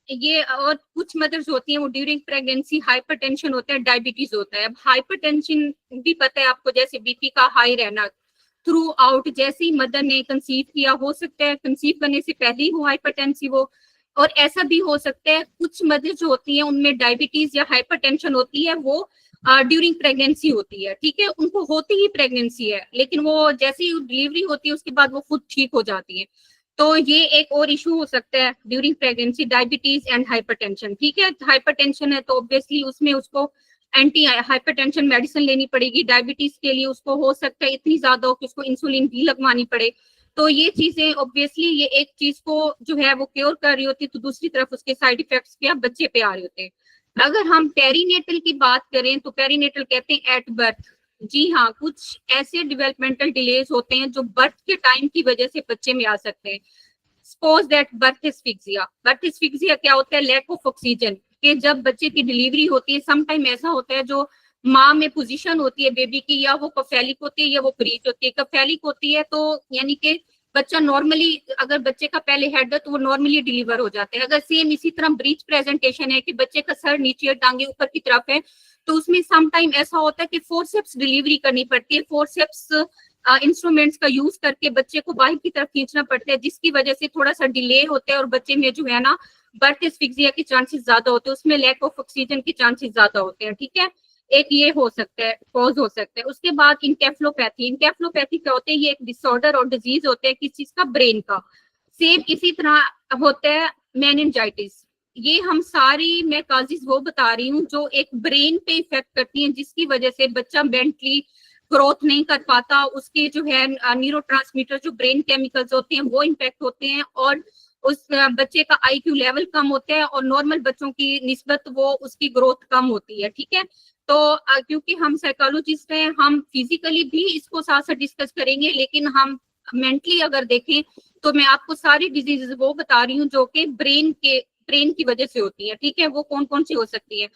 ये और कुछ मदर्स होती हैं वो ड्यूरिंग प्रेगनेंसी हाइपरटेंशन होता है, डायबिटीज होता है। अब हाइपरटेंशन भी पता है आपको, जैसे बीपी का हाई रहना थ्रू आउट, जैसे ही मदर ने कंसीव किया, हो सकता है कंसीव करने से पहले ही वो हाइपरटेंसिव हो, और ऐसा भी हो सकता है कुछ मदर्स जो होती हैं उनमें डायबिटीज या हाइपरटेंशन होती है वो ड्यूरिंग प्रेगनेंसी होती है। ठीक है, उनको होती ही प्रेगनेंसी है, लेकिन वो जैसे ही डिलीवरी होती है उसके बाद वो खुद ठीक हो जाती है। तो ये एक और इशू हो सकता है during pregnancy, diabetes and hypertension. ठीक है, हाइपरटेंशन है तो ऑब्वियसली उसमें उसको एंटी हाइपरटेंशन मेडिसिन लेनी पड़ेगी। डायबिटीज के लिए उसको हो सकता है इतनी ज्यादा हो कि उसको इंसुलिन भी लगवानी पड़े। तो ये चीजें ऑब्वियसली ये एक चीज को जो है वो क्योर कर रही होती है, तो दूसरी तरफ उसके साइड इफेक्ट्स क्या बच्चे पे आ रहे होते हैं। अगर हम पेरीनेटल की बात करें तो पेरीनेटल कहते हैं एट बर्थ। जी हाँ, कुछ ऐसे डेवलपमेंटल डिलेज होते हैं जो बर्थ के टाइम की वजह से बच्चे में आ सकते हैं। Suppose that birth asphyxia. Birth asphyxia क्या होता है? Lack of oxygen. कि जब बच्चे की डिलीवरी होती है, सम टाइम ऐसा होता है जो माँ में पोजीशन होती है बेबी की, या वो कफेलिक होती है या वो ब्रीच होती है। कफेलिक होती है तो यानी कि बच्चा नॉर्मली, अगर बच्चे का पहले हेड है तो वो नॉर्मली डिलीवर हो जाते हैं। अगर सेम इसी तरह ब्रीच प्रेजेंटेशन है कि बच्चे का सर नीचे टांगे ऊपर की तरफ है, तो उसमें सम टाइम ऐसा होता है कि फोर्सेप्स डिलीवरी करनी पड़ती है। फोर्सेप्स इंस्ट्रूमेंट्स का यूज करके बच्चे को बाहर की तरफ खींचना पड़ता है, जिसकी वजह से थोड़ा सा डिले होता है और बच्चे में जो है ना बर्थ एस्फिक्सिया के चांसेस ज्यादा होते हैं, उसमें लैक ऑफ ऑक्सीजन के चांसेस ज्यादा होते हैं। ठीक है, एक ये हो सकता है, कॉज हो सकता है। उसके बाद इनकेफ्लोपैथी। इनकेफ्लोपैथी क्या होते हैं? ये एक डिसऑर्डर और डिजीज होते हैं किस चीज का? ब्रेन का। सेम इसी तरह होता है मेनिंजाइटिस। ये हम सारी मैं काजिज वो बता रही हूँ जो एक ब्रेन पे इफेक्ट करती हैं, जिसकी वजह से बच्चा मेंटली ग्रोथ नहीं कर पाता, उसके जो है न्यूरोट्रांसमीटर जो ब्रेन केमिकल्स होते हैं वो इम्पैक्ट होते हैं, और उस बच्चे का आईक्यू लेवल कम होता है, और नॉर्मल बच्चों की निस्बत वो उसकी ग्रोथ कम होती है। ठीक है, तो क्योंकि हम साइकोलॉजिस्ट हैं, हम फिजिकली भी इसको साथ साथ डिस्कस करेंगे, लेकिन हम मेंटली अगर देखें तो मैं आपको सारी डिजीजेस वो बता रही हूँ जो कि ब्रेन की वजह से होती है। ठीक है, वो कौन कौन सी हो सकती है?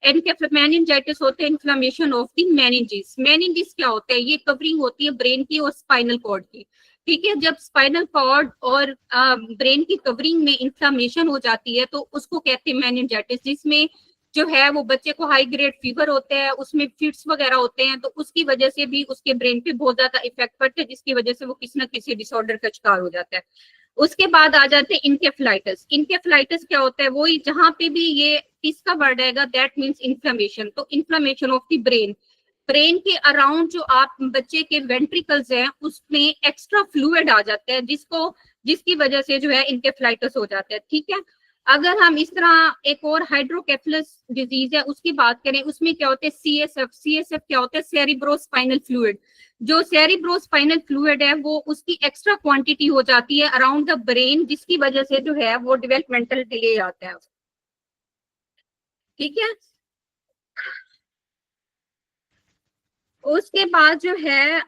मेनिंजाइटिस होते हैं inflammation of the meninges. Meninges क्या होता है? ये कवरिंग होती है ब्रेन की और स्पाइनल कॉर्ड की। ठीक है, जब स्पाइनल कॉर्ड और ब्रेन की कवरिंग में इन्फ्लेमेशन हो जाती है तो उसको कहते हैं मेनिंजाइटिस, जिसमें जो है वो बच्चे को हाई ग्रेड फीवर होते हैं, उसमें फिट्स वगैरह होते हैं, तो उसकी वजह से भी उसके ब्रेन पे बहुत ज्यादा इफेक्ट पड़ता है, जिसकी वजह से वो किसी ना किसी डिसऑर्डर का शिकार हो जाता है। उसके बाद आ जाते हैं इनकेफ्लाइटिस। इनकेफ्लाइटिस क्या होता है? वही जहां पे भी ये इसका वर्ड आएगा दैट मीन्स इन्फ्लेमेशन। तो inflammation of the brain, brain के अराउंड जो आप बच्चे के वेंट्रिकल्स हैं उसमें एक्स्ट्रा फ्लूइड आ जाता है, जिसकी वजह से जो है इनकेफ्लाइटिस हो जाता है। ठीक है, अगर हम इस तरह एक और हाइड्रोकेफलस डिजीज है उसकी बात करें, उसमें क्या होता है? सीएसएफ। सीएसएफ क्या होता है? Cerebrospinal fluid. जो सेरिब्रोस्पाइनल फ्लूइड है वो उसकी एक्स्ट्रा क्वांटिटी हो जाती है अराउंड द ब्रेन, जिसकी वजह से जो है वो डेवलपमेंटल डिले आता है। ठीक है, उसके बाद जो है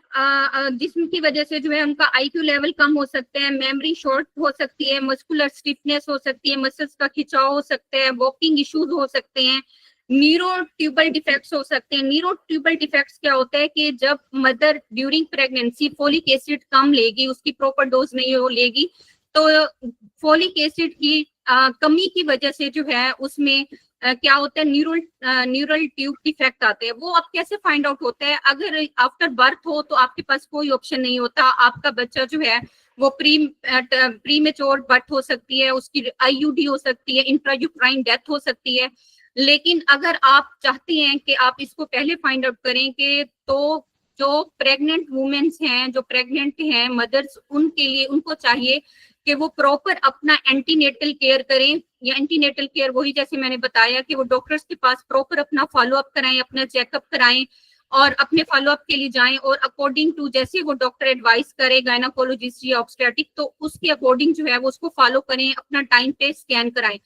जिस्म की वजह से जो है उनका आईक्यू लेवल कम हो सकते हैं, मेमोरी शॉर्ट हो सकती है, मस्कुलर स्टिफनेस हो सकती है, मसल्स का खिंचाव हो सकता है, वॉकिंग इश्यूज हो सकते हैं, न्यूरोट्यूबल डिफेक्ट्स हो सकते हैं। न्यूरोट्यूबल डिफेक्ट्स क्या होता है कि जब mother during pregnancy folic acid कम लेगी, उसकी प्रॉपर डोज नहीं हो लेगी, तो फोलिक एसिड की कमी की वजह से जो है उसमें क्या होता है? न्यूरल ट्यूब डिफेक्ट आते हैं। वो अब कैसे फाइंड आउट होता है? अगर आफ्टर बर्थ हो तो आपके पास कोई ऑप्शन नहीं होता, आपका बच्चा जो है वो प्री मेच्योर बर्थ हो सकती है, उसकी आईयूडी हो सकती है, इंट्रायूट्राइन डेथ हो सकती है। लेकिन अगर आप चाहते हैं कि आप इसको पहले फाइंड आउट करें कि तो जो प्रेग्नेंट वुमेन्स हैं, जो प्रेग्नेंट हैं मदर्स, उनके लिए उनको चाहिए कि वो प्रॉपर अपना एंटीनेटल केयर करें, या एंटीनेटल केयर वही जैसे मैंने बताया कि वो डॉक्टर्स के पास प्रॉपर अपना फॉलोअप कराएं, अपना चेकअप कराएं और अपने फॉलोअप के लिए जाएं, और अकॉर्डिंग टू जैसे वो डॉक्टर एडवाइस करे गायनाकोलॉजिस्ट या ऑब्स्टेट्रिक, तो उसके अकॉर्डिंग जो है वो उसको फॉलो करें, अपना टाइम पे स्कैन कराएं।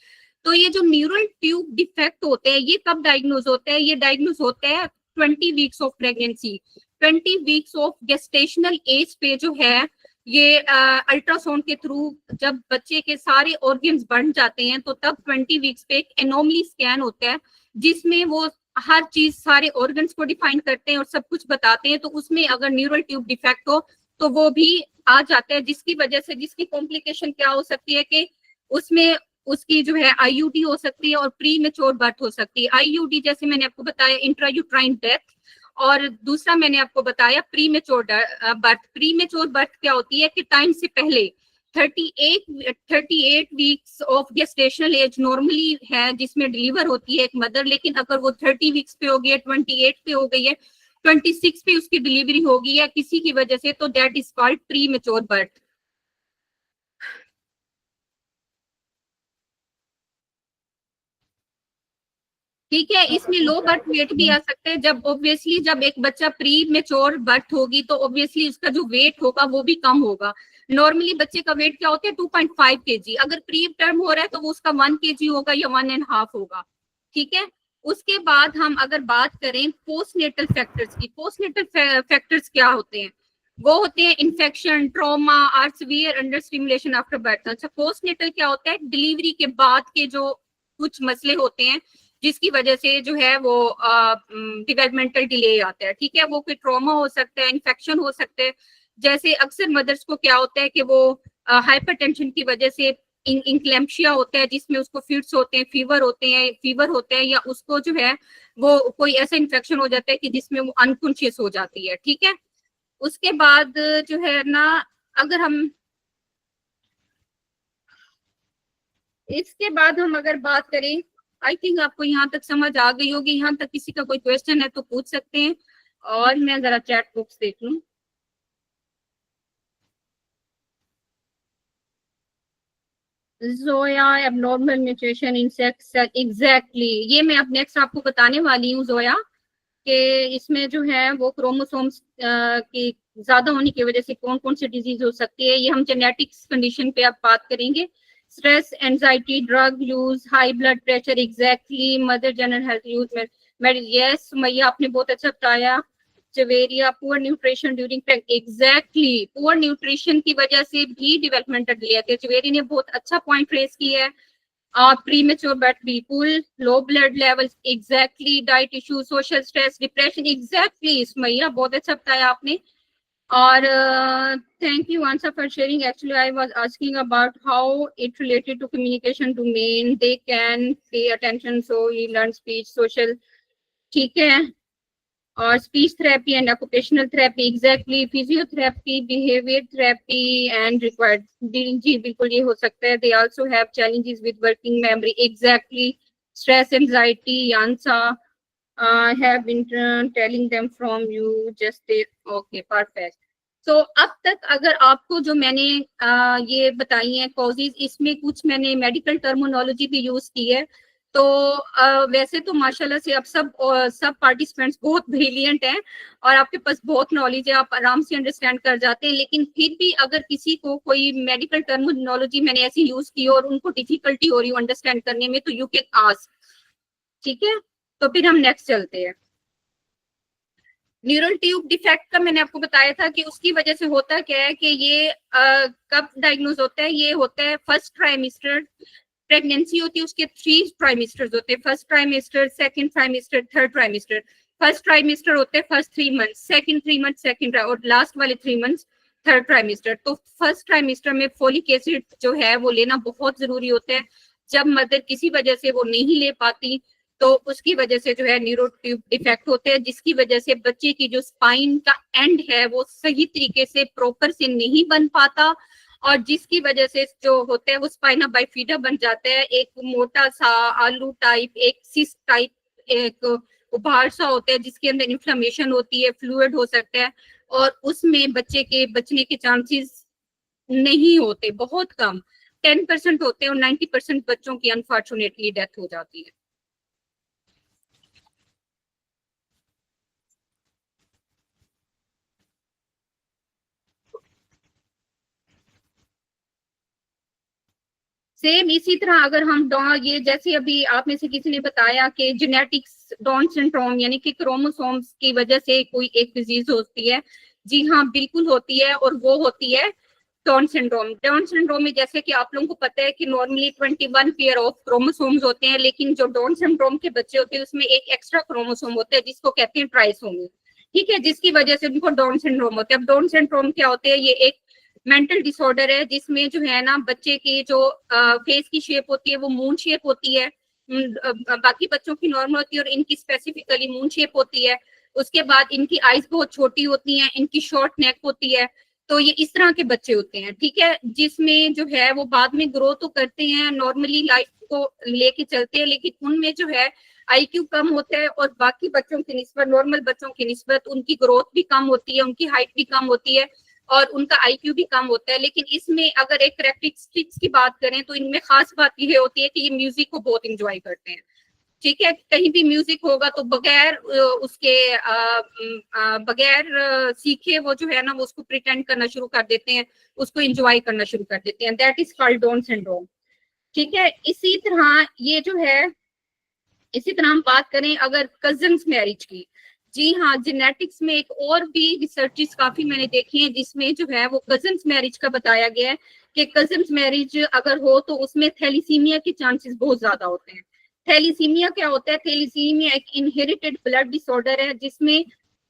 तो ये जो न्यूरल ट्यूब डिफेक्ट होते हैं ये कब डायग्नोज होते हैं? ये डायग्नोज होते हैं 20 weeks of pregnancy, 20 weeks of gestational age पे जो है ये अल्ट्रासाउंड के थ्रू जब बच्चे के सारे ऑर्गन्स बढ़ जाते हैं तो तब 20 वीक्स पे एक एनोमली स्कैन होता है जिसमें वो हर चीज सारे ऑर्गन्स को डिफाइन करते हैं और सब कुछ बताते हैं। तो उसमें अगर न्यूरल ट्यूब डिफेक्ट हो तो वो भी आ जाता है, जिसकी वजह से जिसकी कॉम्प्लिकेशन क्या हो सकती है कि उसमें उसकी जो है आईयूडी हो सकती है और प्री मेच्योर बर्थ हो सकती है। आईयूडी जैसे मैंने आपको बताया इंट्रायूट्राइन डेथ, और दूसरा मैंने आपको बताया pre mature birth. Pre mature birth क्या होती है कि टाइम से पहले 38 weeks of gestational age normally है जिसमें डिलीवर होती है एक मदर, लेकिन अगर वो 30 वीक्स पे हो गई है, 28 पे हो गई है, 26 पे उसकी डिलीवरी हो गई है किसी की वजह से, तो that is called pre mature birth. ठीक है, इसमें लो बर्थ वेट भी आ सकते हैं जब ऑब्वियसली जब एक बच्चा प्री मेच्योर बर्थ होगी तो ऑब्वियसली उसका जो वेट होगा वो भी कम होगा। नॉर्मली बच्चे का वेट क्या होता है 2.5 kg, अगर प्री टर्म हो रहा है तो वो उसका 1 kg होगा या 1.5 होगा। ठीक है, उसके बाद हम अगर बात करें पोस्टनेटल फैक्टर्स की, पोस्टनेटल फैक्टर्स क्या होते हैं? वो होते हैं इन्फेक्शन, ट्रॉमा और severe under stimulation after birth. अच्छा, पोस्टनेटल क्या होता है? डिलीवरी के बाद के जो कुछ मसले होते हैं जिसकी वजह से जो है वो डेवलपमेंटल डिले आता है। ठीक है, वो कोई ट्रॉमा हो सकता है, इन्फेक्शन हो सकता है, जैसे अक्सर मदर्स को क्या होता है कि वो हाइपरटेंशन की वजह से इंक्लेम्शिया होता है जिसमें उसको फिट्स होते हैं, फीवर होते हैं, या उसको जो है वो कोई ऐसा इन्फेक्शन हो जाता है कि जिसमें वो अनकॉन्शियस हो जाती है। ठीक है, उसके बाद जो है ना अगर हम इसके बाद हम अगर बात करें, आई थिंक आपको यहाँ तक समझ आ गई होगी। यहाँ तक किसी का कोई क्वेश्चन है तो पूछ सकते हैं, और मैं जरा चैट बॉक्स देख लूं। Zoya abnormal mutation in sex cell, exactly ये मैं अब नेक्स्ट आपको बताने वाली हूँ जोया, कि इसमें जो है वो क्रोमोसोम्स की ज्यादा होने की वजह से कौन कौन सी डिजीज हो सकती है, ये हम जेनेटिक्स कंडीशन पे अब बात करेंगे। Stress, anxiety, drug use, high blood pressure, exactly mother general health use yes मैया आपने बहुत अच्छा बताया। Javeria, poor nutrition during exactly poor nutrition की वजह से भी डेवलपमेंटल डिले आती है। जवेरी ने बहुत अच्छा पॉइंट रेज किया है। प्रीमेच्योर बर्थ बिल्कुल, low blood levels exactly, diet issue, social stress, depression exactly इसमैया बहुत अच्छा बताया आपने। और thank you Ansa for sharing. Actually I was asking about how it related to communication domain, they can pay attention so he learn speech, social, ठीक है, और speech therapy and occupational therapy exactly, physiotherapy, behaviour therapy and required, जी बिल्कुल ये हो सकता है। They also have challenges with working memory exactly, stress, anxiety, आंसा have been telling them from you just okay perfect। so अब तक अगर आपको जो मैंने ये बताई है कॉजेज, इसमें कुछ मैंने मेडिकल टर्मिनोलॉजी भी यूज की है, तो वैसे तो माशाल्लाह से अब सब पार्टिसिपेंट्स बहुत ब्रिलियंट हैं और आपके पास बहुत नॉलेज है, आप आराम से अंडरस्टैंड कर जाते हैं। लेकिन फिर भी अगर किसी को कोई मेडिकल टर्मिनोलॉजी मैंने ऐसी यूज की और उनको डिफिकल्टी हो रही हो अंडरस्टैंड करने में, तो यू कैन आस्क। ठीक है, तो फिर हम नेक्स्ट चलते हैं। न्यूरल ट्यूब डिफेक्ट का मैंने आपको बताया था कि उसकी वजह से होता क्या है कि ये कब डायग्नोज होता है? ये होता है फर्स्ट ट्राइमेस्टर, प्रेगनेंसी होती है उसके 3 ट्राइमेस्टर्स होते हैं, first trimester, second trimester, third trimester. First trimester होते हैं first 3 month, second 3 month second, और लास्ट वाले 3 मंथ्स थर्ड ट्राइमेस्टर। तो फर्स्ट ट्राइमेस्टर में फोलिक एसिड जो है वो लेना बहुत जरूरी होता है। जब मदर किसी वजह से वो नहीं ले पाती तो उसकी वजह से जो है न्यूरो ट्यूब डिफेक्ट होते हैं, जिसकी वजह से बच्चे की जो स्पाइन का एंड है वो सही तरीके से प्रॉपर से नहीं बन पाता, और जिसकी वजह से जो होता है वो स्पाइना बाइफिडा बन जाता है, एक मोटा सा आलू टाइप, एक सिस्ट टाइप, एक उभार सा होता है जिसके अंदर इन्फ्लेमेशन होती है, फ्लूइड हो सकता है, और उसमें बच्चे के बचने के चांसेस नहीं होते, बहुत कम, 10% होते हैं और 90% बच्चों की अनफॉर्चुनेटली डेथ हो जाती है। सेम इसी तरह अगर हम ये जैसे अभी आप में से किसी ने बताया कि जेनेटिक्स डाउन सिंड्रोम यानी कि क्रोमोसोम्स की वजह से कोई एक डिजीज होती है, जी हाँ बिल्कुल होती है, और वो होती है डाउन सिंड्रोम। डाउन सिंड्रोम में जैसे कि आप लोगों को पता है कि नॉर्मली 21 पेयर ऑफ क्रोमोसोम्स होते हैं, लेकिन जो डाउन सिंड्रोम के बच्चे होते हैं उसमें एक एक्स्ट्रा क्रोमोसोम होता है जिसको कहते हैं ट्राइसोमी, ठीक है, जिसकी वजह से उनको डाउन सिंड्रोम होता है। अब डाउन सिंड्रोम क्या होते हैं, ये एक मेंटल डिसऑर्डर है जिसमें जो है ना बच्चे की जो फेस की शेप होती है वो मून शेप होती है, बाकी बच्चों की नॉर्मल होती है और इनकी स्पेसिफिकली मून शेप होती है। उसके बाद इनकी आईज बहुत छोटी होती हैं, इनकी शॉर्ट नेक होती है। तो ये इस तरह के बच्चे होते हैं, ठीक है, जिसमें जो है वो बाद में ग्रो तो करते हैं, नॉर्मली लाइफ को लेके चलते हैं, लेकिन उनमें जो है आईक्यू कम होता है और बाकी बच्चों की निस्बत, नॉर्मल बच्चों की निस्बत उनकी ग्रोथ भी कम होती है, उनकी हाइट भी कम होती है और उनका आईक्यू भी कम होता है। लेकिन इसमें अगर एक कैरेक्टरिस्टिक्स की बात करें तो इनमें खास बात यह होती है कि ये म्यूजिक को बहुत इंजॉय करते हैं, ठीक है, कहीं भी म्यूजिक होगा तो बगैर उसके बगैर सीखे वो जो है ना वो उसको प्रिटेंड करना शुरू कर देते हैं, उसको एंजॉय करना शुरू कर देते हैं, that is called down syndrome, ठीक है। इसी तरह ये जो है, इसी तरह हम बात करें अगर कजन्स मैरिज की, जी हाँ, जेनेटिक्स में एक और भी रिसर्चेस काफी मैंने देखी हैं जिसमें जो है वो कजन्स मैरिज का बताया गया है कि कजन्स मैरिज अगर हो तो उसमें थैलीसीमिया के चांसेस बहुत ज्यादा होते हैं। थैलीसीमिया क्या होता है, थैलीसीमिया एक इनहेरिटेड ब्लड डिसऑर्डर है जिसमें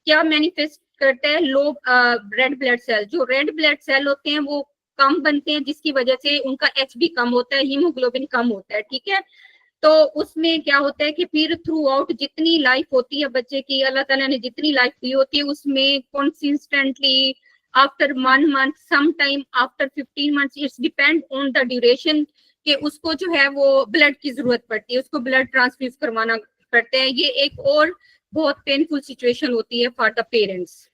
क्या मैनिफेस्ट करता है, लो रेड ब्लड सेल, जो रेड ब्लड सेल होते हैं वो कम बनते हैं जिसकी वजह से उनका एच भी कम होता है, हीमोग्लोबिन कम होता है, ठीक है। तो उसमें क्या होता है कि फिर थ्रू आउट जितनी लाइफ होती है बच्चे की, अल्लाह ताला ने जितनी लाइफ दी होती है उसमें consistently after 1 month, some time after 15 months, it's depend on the duration, कि उसको जो है वो ब्लड की जरूरत पड़ती है, उसको ब्लड ट्रांसफ्यूज करवाना पड़ता है। ये एक और बहुत पेनफुल सिचुएशन होती है फॉर द पेरेंट्स,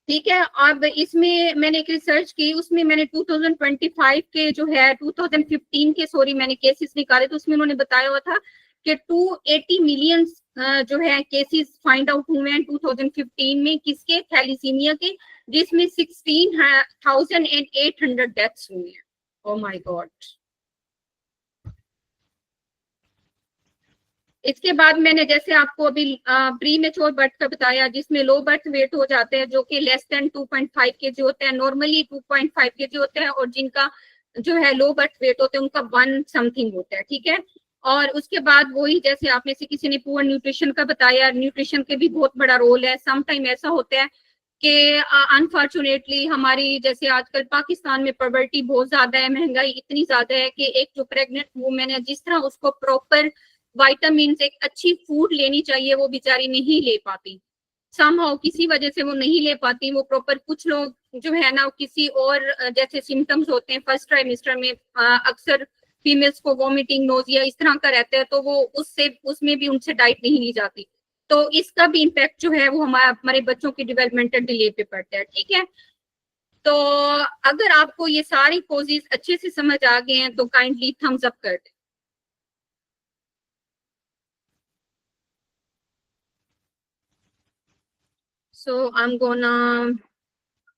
ठीक है। अब इसमें मैंने एक रिसर्च की, उसमें मैंने 2025 के जो है 2015 के सॉरी मैंने केसेस निकाले, तो उसमें उन्होंने बताया हुआ था कि 280 मिलियन जो है केसेस फाइंड आउट हुए हैं 2015 में, किसके, थैलीसीमिया के, जिसमें 16,800 डेथ्स हुई हैं। Oh my God. इसके बाद मैंने जैसे आपको अभी प्री मेच्योर बर्थ का बताया जिसमें लो बर्थ वेट हो जाते हैं जो कि लेस देन 2.5 kg होते हैं, नॉर्मली 2.5 kg होते हैं, और जिनका जो है लो बर्थ वेट होते हैं उनका 1 समथिंग होता है, ठीक है। और उसके बाद वही जैसे आप में से किसी ने पुअर न्यूट्रिशन का बताया, न्यूट्रिशन के भी बहुत बड़ा रोल है। सम टाइम ऐसा होता है कि अनफॉर्चुनेटली हमारी जैसे आजकल पाकिस्तान में पॉवर्टी बहुत ज्यादा है, महंगाई इतनी ज्यादा है कि एक जो प्रेग्नेंट वुमेन है जिस तरह उसको प्रॉपर वाइटामिन, एक अच्छी फूड लेनी चाहिए वो बेचारी नहीं ले पाती, समहाउ किसी वजह से वो नहीं ले पाती वो प्रॉपर। कुछ लोग जो है ना किसी और जैसे सिम्टम्स होते हैं फर्स्ट ट्राइमेस्टर में, अक्सर फीमेल्स को वॉमिटिंग, नोजिया इस तरह का रहता है, तो वो उससे उसमें भी उनसे डाइट नहीं ली जाती, तो इसका भी इम्पैक्ट जो है वो हमारे बच्चों की डेवलपमेंटल डिले पे पड़ता है, ठीक है। तो अगर आपको ये सारी कॉजेज अच्छे से समझ आ गए हैं तो काइंडली थम्स अप कर दें। So I'm gonna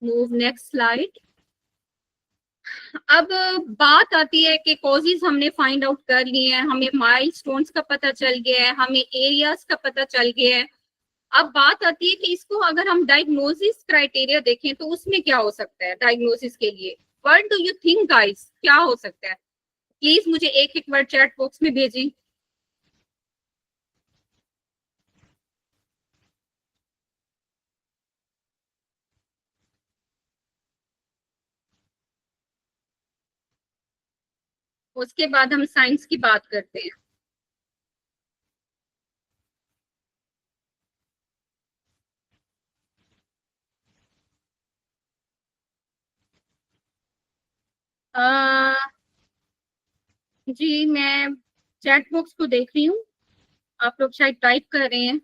move next slide. अब बात आती है कि कॉजेज हमने फाइंड आउट कर लिए हैं, हमें माइलस्टोन्स का पता चल गया है, हमें एरियाज का पता चल गया है। अब बात आती है कि इसको अगर हम डायग्नोसिस क्राइटेरिया देखें तो उसमें क्या हो सकता है डायग्नोसिस के लिए। What do you think guys, क्या हो सकता है? प्लीज मुझे एक एक वर्ड चैट बॉक्स में भेजें। उसके बाद हम साइंस की बात करते हैं। जी मैं चैट बॉक्स को देख रही हूँ, आप लोग शायद टाइप कर रहे हैं।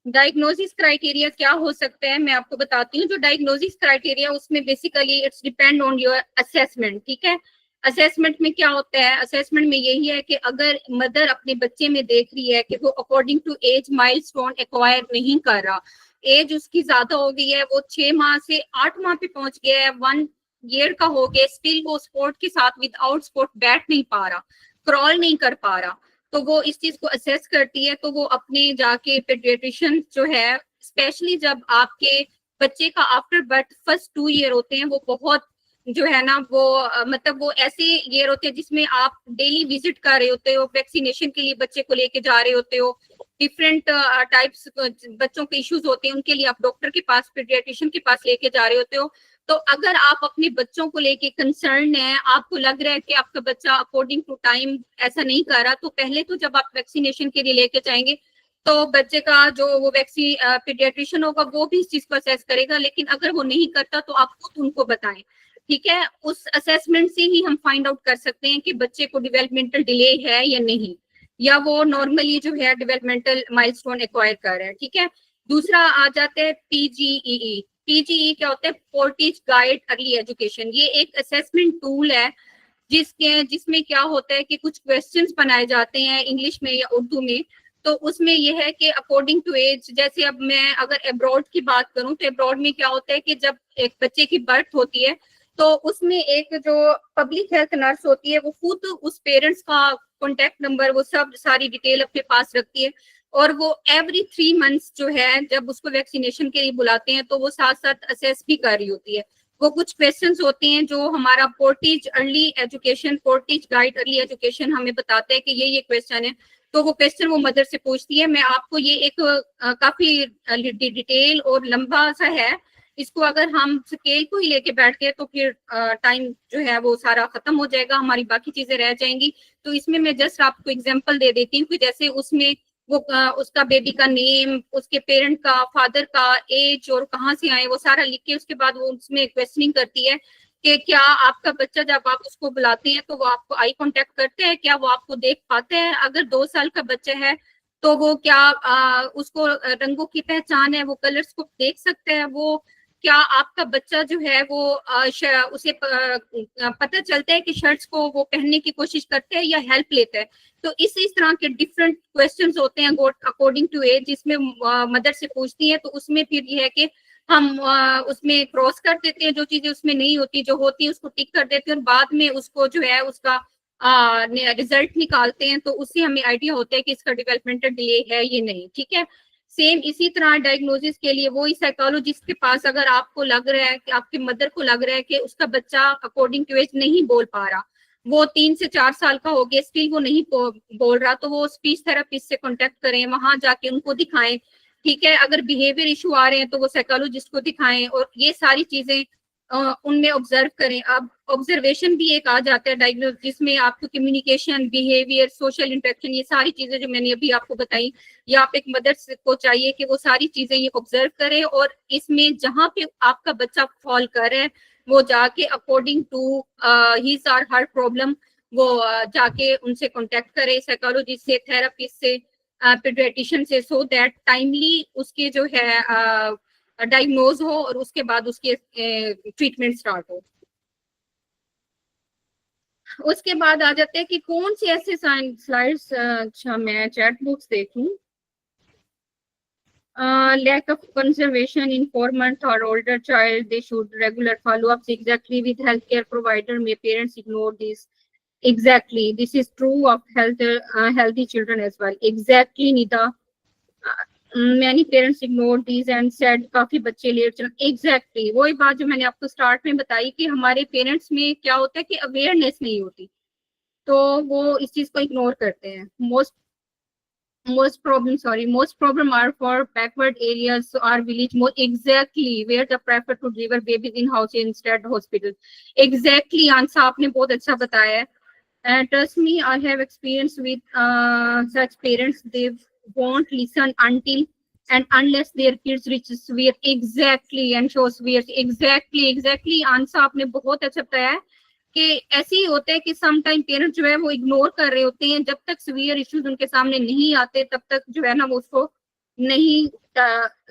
डायग्नोसिस क्राइटेरिया क्या हो सकता है, मैं आपको बताती हूँ। जो डायग्नोसिस क्राइटेरिया उसमें basically it's depend on your assessment, ठीक है। असेसमेंट में क्या होता है, असेसमेंट में यही है कि अगर मदर अपने बच्चे में देख रही है कि वो according to age milestone acquire नहीं कर रहा, एज उसकी ज्यादा हो गई है, वो 6 माह से 8 माह पे पहुंच गया है, 1 ईयर का हो गया, स्टिल वो स्पोर्ट के साथ विदाउट स्पोर्ट बैठ नहीं पा रहा, क्रॉल नहीं कर पा रहा, तो वो इस चीज को असेस करती है। तो वो अपने जाके पेडियाट्रिशियन जो है, स्पेशली जब आपके बच्चे का आफ्टर बर्थ फर्स्ट 2 ईयर होते हैं, वो बहुत जो है ना वो मतलब वो ऐसे ईयर होते हैं जिसमें आप डेली विजिट कर रहे होते हो, वैक्सीनेशन के लिए बच्चे को लेके जा रहे होते हो, डिफरेंट टाइप्स बच्चों के इश्यूज होते हैं, उनके लिए आप डॉक्टर के पास, पेडियाट्रिशियन के पास लेके जा रहे होते हो। तो अगर आप अपने बच्चों को लेके कंसर्न है, आपको लग रहा है कि आपका बच्चा अकॉर्डिंग टू टाइम ऐसा नहीं कर रहा, तो पहले तो जब आप वैक्सीनेशन के लिए लेके जाएंगे तो बच्चे का जो वो पेडियाट्रिशियन होगा वो भी इस चीज को असेस करेगा, लेकिन अगर वो नहीं करता तो आप खुद उनको बताएं, ठीक है। उस असेसमेंट से ही हम फाइंड आउट कर सकते हैं कि बच्चे को डेवलपमेंटल डिले है या नहीं, या वो नॉर्मली जो है डेवलपमेंटल माइलस्टोन एक्वायर कर रहा है, ठीक है। दूसरा आ जाता है पीजीई। पीजीई क्या होता है, पोर्टेज गाइड अर्ली एजुकेशन। ये एक असेसमेंट टूल है जिसमें क्या होता है कि कुछ क्वेश्चंस बनाए जाते हैं इंग्लिश में या उर्दू में। तो उसमें यह है कि अकॉर्डिंग टू एज, जैसे अब मैं अगर अब्रॉड की बात करूं तो अब्रॉड में क्या होता है कि जब एक बच्चे की बर्थ होती है तो उसमें एक जो पब्लिक हेल्थ नर्स होती है वो खुद उस पेरेंट्स का कॉन्टेक्ट नंबर, वो सब सारी डिटेल अपने पास रखती है, और वो एवरी 3 मंथ्स जो है जब उसको वैक्सीनेशन के लिए बुलाते हैं तो वो साथ साथ असेस भी कर रही होती है। वो कुछ क्वेश्चंस होते हैं जो हमारा portage early education, portage guide early education हमें बताता है कि ये क्वेश्चन है, तो वो क्वेश्चन वो मदर से पूछती है। मैं आपको ये एक काफी डिटेल और लंबा सा है, इसको अगर हम स्केल को ही लेके बैठ गए तो फिर टाइम जो है वो सारा खत्म हो जाएगा, हमारी बाकी चीजें रह जाएंगी। तो इसमें मैं जस्ट आपको एग्जांपल दे देती हूँ कि जैसे उसमें वो उसका बेबी का नेम, उसके पेरेंट का, फादर का एज और कहाँ से आए वो सारा लिख के उसके बाद वो उसमें क्वेश्चनिंग करती है कि क्या आपका बच्चा जब आप उसको बुलाते हैं तो वो आपको आई कांटेक्ट करते हैं, क्या वो आपको देख पाते हैं, अगर 2 साल का बच्चा है तो वो क्या उसको रंगों की पहचान है, वो कलर्स को देख सकते हैं, वो क्या आपका बच्चा जो है वो उसे पता चलता है कि शर्ट्स को वो पहनने की कोशिश करते हैं या हेल्प लेते हैं। तो इस तरह के डिफरेंट क्वेश्चंस होते हैं अकॉर्डिंग टू एज, जिसमें मदर से पूछती है। तो उसमें फिर ये है कि हम उसमें क्रॉस कर देते हैं, जो चीजें उसमें नहीं होती, जो होती है उसको टिक कर देते हैं, और बाद में उसको जो है उसका रिजल्ट निकालते हैं, तो उससे हमें आइडिया होता है कि इसका डेवलपमेंटल डिले है ये नहीं, ठीक है। सेम इसी तरह डायग्नोसिस के लिए वही साइकोलॉजिस्ट के पास अगर आपको लग रहा है कि आपके मदर को लग रहा है कि उसका बच्चा अकॉर्डिंग टू एज नहीं बोल पा रहा, वो 3 से 4 साल का हो गया स्टिल वो नहीं बोल रहा, तो वो स्पीच थेरेपिस्ट से कांटेक्ट करें, वहां जाके उनको दिखाएं, ठीक है। अगर बिहेवियर इशू आ रहे हैं तो वो साइकोलॉजिस्ट को दिखाएं, और ये सारी चीजें उनमें ऑब्जर्व करें। अब ऑब्जर्वेशन भी एक आ जाता है डायग्नोस, जिसमें आपको कम्युनिकेशन, बिहेवियर, सोशल इंटरेक्शन, ये सारी चीजें जो मैंने अभी आपको बताई, या आप एक मदर को चाहिए कि वो सारी चीजें ये ऑब्जर्व करे, और इसमें जहां पे आपका बच्चा फॉल कर रहा है वो जाके अकॉर्डिंग टू हिज और हर प्रॉब्लम वो जाके उनसे कांटेक्ट करे, साइकोलॉजिस्ट से, थेरेपिस्ट से, पेडियाट्रिशियन से, सो दैट टाइमली उसके जो है डायग्नोज हो और उसके बाद उसके ट्रीटमेंट स्टार्ट हो। उसके बाद आ जाते हैं कि कौन सी ऐसे स्लाइड्स, अच्छा मैं चैट बॉक्स देखूं। Lack of conservation in 4 month or older child, they should regular follow-ups exactly with healthcare provider. May parents ignore this? Exactly, this is true of healthy children as well. Exactly, Nida. Many parents ignore these and said काफी बच्चे late चल। Exactly, वही बात जो मैंने आपको start में बताई कि हमारे पेरेंट्स में क्या होता है कि अवेयरनेस नहीं होती, तो वो इस चीज को इग्नोर करते हैं। Most problem are for backward areas or village more, exactly where the prefer to deliver babies in house instead hospital. Exactly, answer आपने बहुत अच्छा बताया है। And trust me, I have experience with such parents. They won't listen until and unless their kids reach severe, exactly, and show severe, exactly answer आपने बहुत अच्छा बताया है कि ऐसे ही होता है कि सम टाइम पेरेंट्स जो है वो इग्नोर कर रहे होते हैं, जब तक सीवियर इश्यूज उनके सामने नहीं आते तब तक जो है ना वो उसको नहीं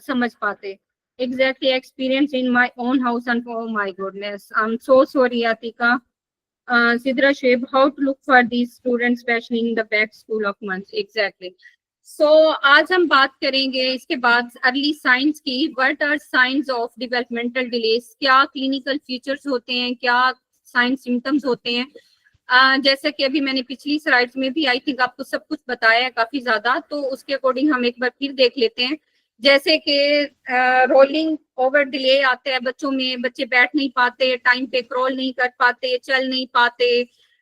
समझ पाते. Exactly, experience in my own house, and oh my goodness, I'm so sorry, Atika. Sidra Sheb, how to look for these students, especially in the back school of months. Exactly. So आज हम बात करेंगे इसके बाद early signs की. What are signs of developmental delays, क्या clinical features होते हैं, क्या साइंस सिम्टम्स होते हैं. जैसा कि अभी मैंने पिछली स्लाइड्स में भी आई थिंक आपको सब कुछ बताया है काफी ज्यादा, तो उसके अकॉर्डिंग हम एक बार फिर देख लेते हैं. जैसे कि रोलिंग ओवर डिले आता है बच्चों में, बच्चे बैठ नहीं पाते, टाइम पे क्रॉल नहीं कर पाते, चल नहीं पाते,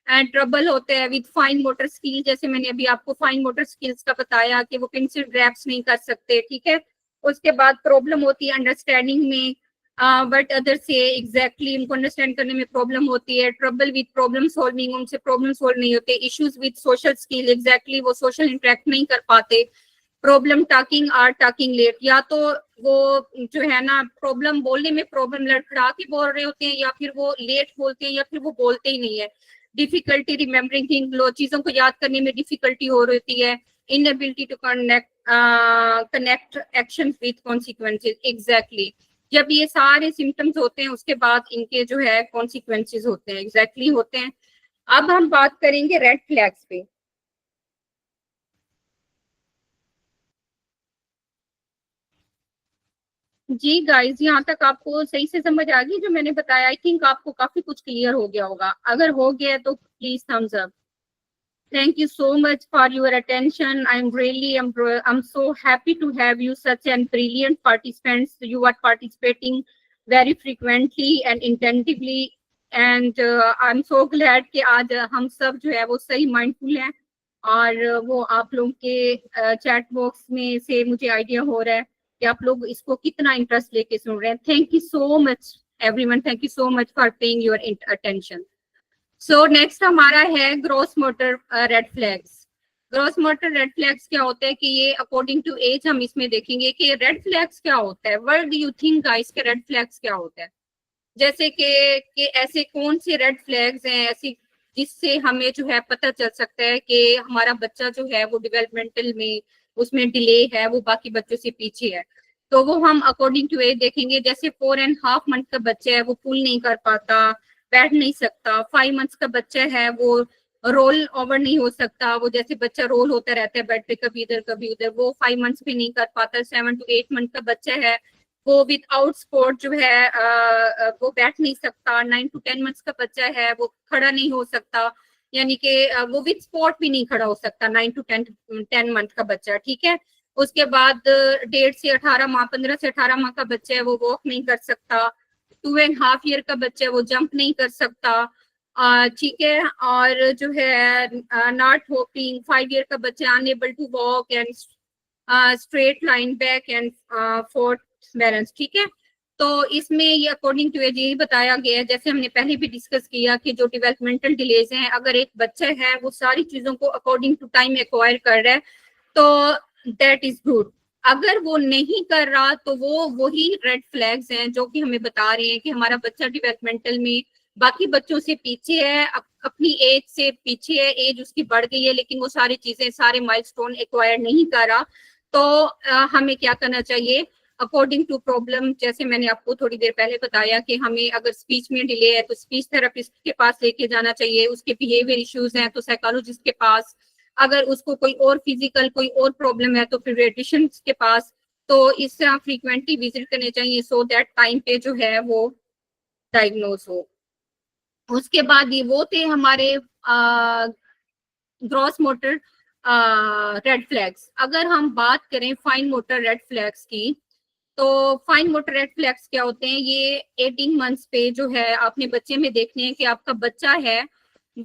एंड ट्रबल होते हैं विद फाइन मोटर स्किल. जैसे मैंने अभी आपको फाइन मोटर स्किल्स का बताया कि वो पेंसिल ग्रैप्स नहीं कर सकते, ठीक है. उसके बाद प्रॉब्लम होती है अंडरस्टैंडिंग में, बट अदर से एग्जैक्टली उनको अंडरस्टैंड करने में प्रॉब्लम होती है. ट्रबल विद प्रॉब्लम सॉल्विंग, उनसे प्रॉब्लम सॉल्व नहीं होते. Issues with social skill, exactly वो सोशल इंटरेक्ट नहीं कर पाते. Problem talking or talking late, या तो वो जो है ना प्रॉब्लम बोलने में प्रॉब्लम लड़खड़ा के बोल रहे होते हैं, या फिर वो लेट बोलते हैं, या फिर वो बोलते ही नहीं है. डिफिकल्टी रिमेम्बरिंग थिंग, चीजों को याद करने में डिफिकल्टी हो रही होती है. Inability to connect action with consequences. Exactly, जब ये सारे सिम्टम्स होते हैं उसके बाद इनके जो है कॉन्सिक्वेंसेज होते हैं, एग्जैक्टली होते हैं. अब हम बात करेंगे रेड फ्लैग्स पे. जी गाइस, यहाँ तक आपको सही से समझ आ गई जो मैंने बताया? आई थिंक आपको काफी कुछ क्लियर हो गया होगा. अगर हो गया तो please thumbs up. Thank you so much for your attention. I'm so happy to have you such an brilliant participants. You are participating very frequently and intentively, and I'm so glad कि आज हम सब जो है वो सही mindful हैं, और वो आप लोगों के चैट बॉक्स में से मुझे आइडिया हो रहा है कि आप लोग इसको कितना इंटरेस्ट लेके सुन रहे हैं. Thank you so much everyone, thank you so much for paying your attention. So next हमारा है gross motor red flags. Gross motor red flags क्या होता है कि ये अकॉर्डिंग टू एज हम इसमें देखेंगे कि रेड फ्लैग्स क्या होता है. What do you think guys के रेड फ्लैग्स क्या होता है? जैसे कि ऐसे कौन से रेड फ्लैग्स हैं ऐसी जिससे हमें जो है पता चल सकता है कि हमारा बच्चा जो है वो डेवलपमेंटल में उसमें डिले है, वो बाकी बच्चों से पीछे है. तो वो हम अकॉर्डिंग टू एज देखेंगे. जैसे 4.5 मंथ का बच्चा है वो पुल नहीं कर पाता, बैठ नहीं सकता. 5 मंथ्स का बच्चा है वो रोल ओवर नहीं हो सकता, वो जैसे बच्चा रोल होता रहता है बेड पे कभी इधर कभी उधर, वो 5 मंथ्स भी नहीं कर पाता. 7 to 8 मंथ का बच्चा है वो विदाउट सपोर्ट जो है वो बैठ नहीं सकता. 9 to 10 मंथ्स का बच्चा है वो खड़ा नहीं हो सकता, यानी कि वो विद सपोर्ट भी नहीं खड़ा हो सकता. 9 to 10 मंथ का बच्चा, ठीक है. उसके बाद 1.5 से 18 माह, 15 से 18 माह का बच्चा है वो वॉक नहीं कर सकता. 2.5 ईयर का बच्चा है वो जंप नहीं कर सकता, ठीक है. और जो है नॉट होपिंग. 5 ईयर का बच्चा unable to walk and straight line back and forth balance, ठीक है. तो इसमें ये अकॉर्डिंग टू एज यही बताया गया है, जैसे हमने पहले भी डिस्कस किया कि जो डेवलपमेंटल डिलेज हैं, अगर एक बच्चा है वो सारी चीजों को अकॉर्डिंग टू टाइम एक्वायर कर रहा है तो दैट इज गुड. अगर वो नहीं कर रहा तो वो वही रेड फ्लैग्स हैं जो कि हमें बता रहे हैं कि हमारा बच्चा डेवलपमेंटल में बाकी बच्चों से पीछे है, अपनी एज से पीछे है, एज उसकी बढ़ गई है लेकिन वो सारी चीजें, सारे माइलस्टोन एक्वायर नहीं कर रहा. तो हमें क्या करना चाहिए अकॉर्डिंग टू प्रॉब्लम? जैसे मैंने आपको थोड़ी देर पहले बताया कि हमें अगर स्पीच में डिले है तो स्पीच थेरेपिस्ट के पास लेके जाना चाहिए. उसके बिहेवियर इश्यूज हैं तो साइकोलॉजिस्ट के पास. अगर उसको कोई और फिजिकल कोई और प्रॉब्लम है तो पीडियाट्रिशियन के पास. तो इस तरह फ्रीक्वेंटली विजिट करने चाहिए सो दैट टाइम पे जो है वो डायग्नोज हो. उसके बाद ये वो थे हमारे ग्रॉस मोटर रेड फ्लैग्स. अगर हम बात करें फाइन मोटर रेड फ्लैग्स की, तो फाइन मोटर रेड फ्लैग्स क्या होते हैं? ये 18 मंथ्स पे जो है आपने बच्चे में देखने हैं कि आपका बच्चा है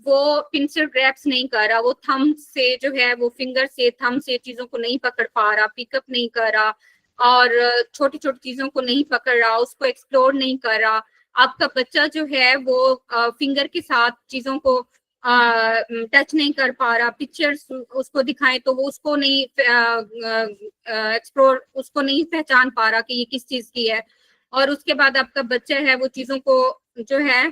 वो पिंसिल ग्रैप्स नहीं कर रहा, वो थंब से जो है वो फिंगर से थंब से चीजों को नहीं पकड़ पा रहा, पिकअप नहीं कर रहा, और छोटी छोटी चीजों को नहीं पकड़ रहा, उसको एक्सप्लोर नहीं कर रहा. आपका बच्चा जो है वो फिंगर के साथ चीजों को टच नहीं कर पा रहा. पिक्चर्स उसको दिखाएं तो वो उसको नहीं एक्सप्लोर, उसको नहीं पहचान पा रहा कि ये किस चीज की है. और उसके बाद आपका बच्चा है वो चीजों को जो है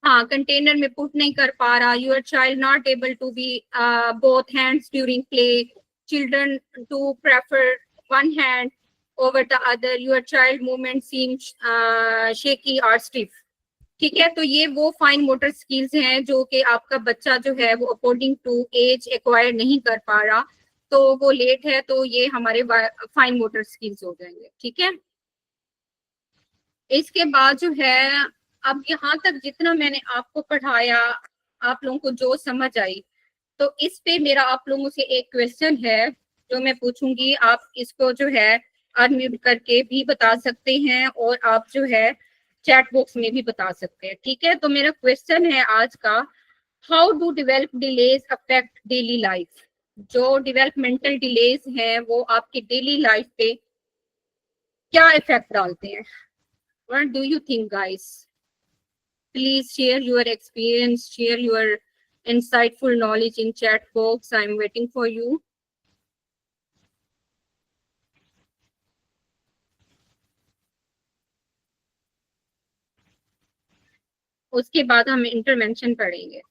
कंटेनर में पुट नहीं कर पा रहा. Your child not able to be both hands during play. children to prefer one hand over the other. Your child movement seems shaky or stiff. ठीक है, तो ये वो फाइन मोटर स्किल्स हैं जो कि आपका बच्चा जो है वो अकॉर्डिंग टू एज एक्वायर नहीं कर पा रहा, तो वो लेट है, तो ये हमारे फाइन मोटर स्किल्स हो जाएंगे। ठीक है, इसके बाद जो है, अब यहाँ तक जितना मैंने आपको पढ़ाया, आप लोगों को जो समझ आई, तो इस पे मेरा आप लोगों से एक क्वेश्चन है जो मैं पूछूंगी। आप इसको जो है अनम्यूट करके भी बता सकते हैं और आप जो है चैट बॉक्स में भी बता सकते हैं। ठीक है, तो मेरा क्वेश्चन है आज का, how do develop delays affect daily life? जो डेवलपमेंटल डिलेज हैं वो आपकी डेली लाइफ पे क्या इफेक्ट डालते हैं? What do you think, guys? Please share your experience, share your insightful knowledge in chat box. I'm waiting for you. उसके बाद हम इंटरवेंशन पढ़ेंगे।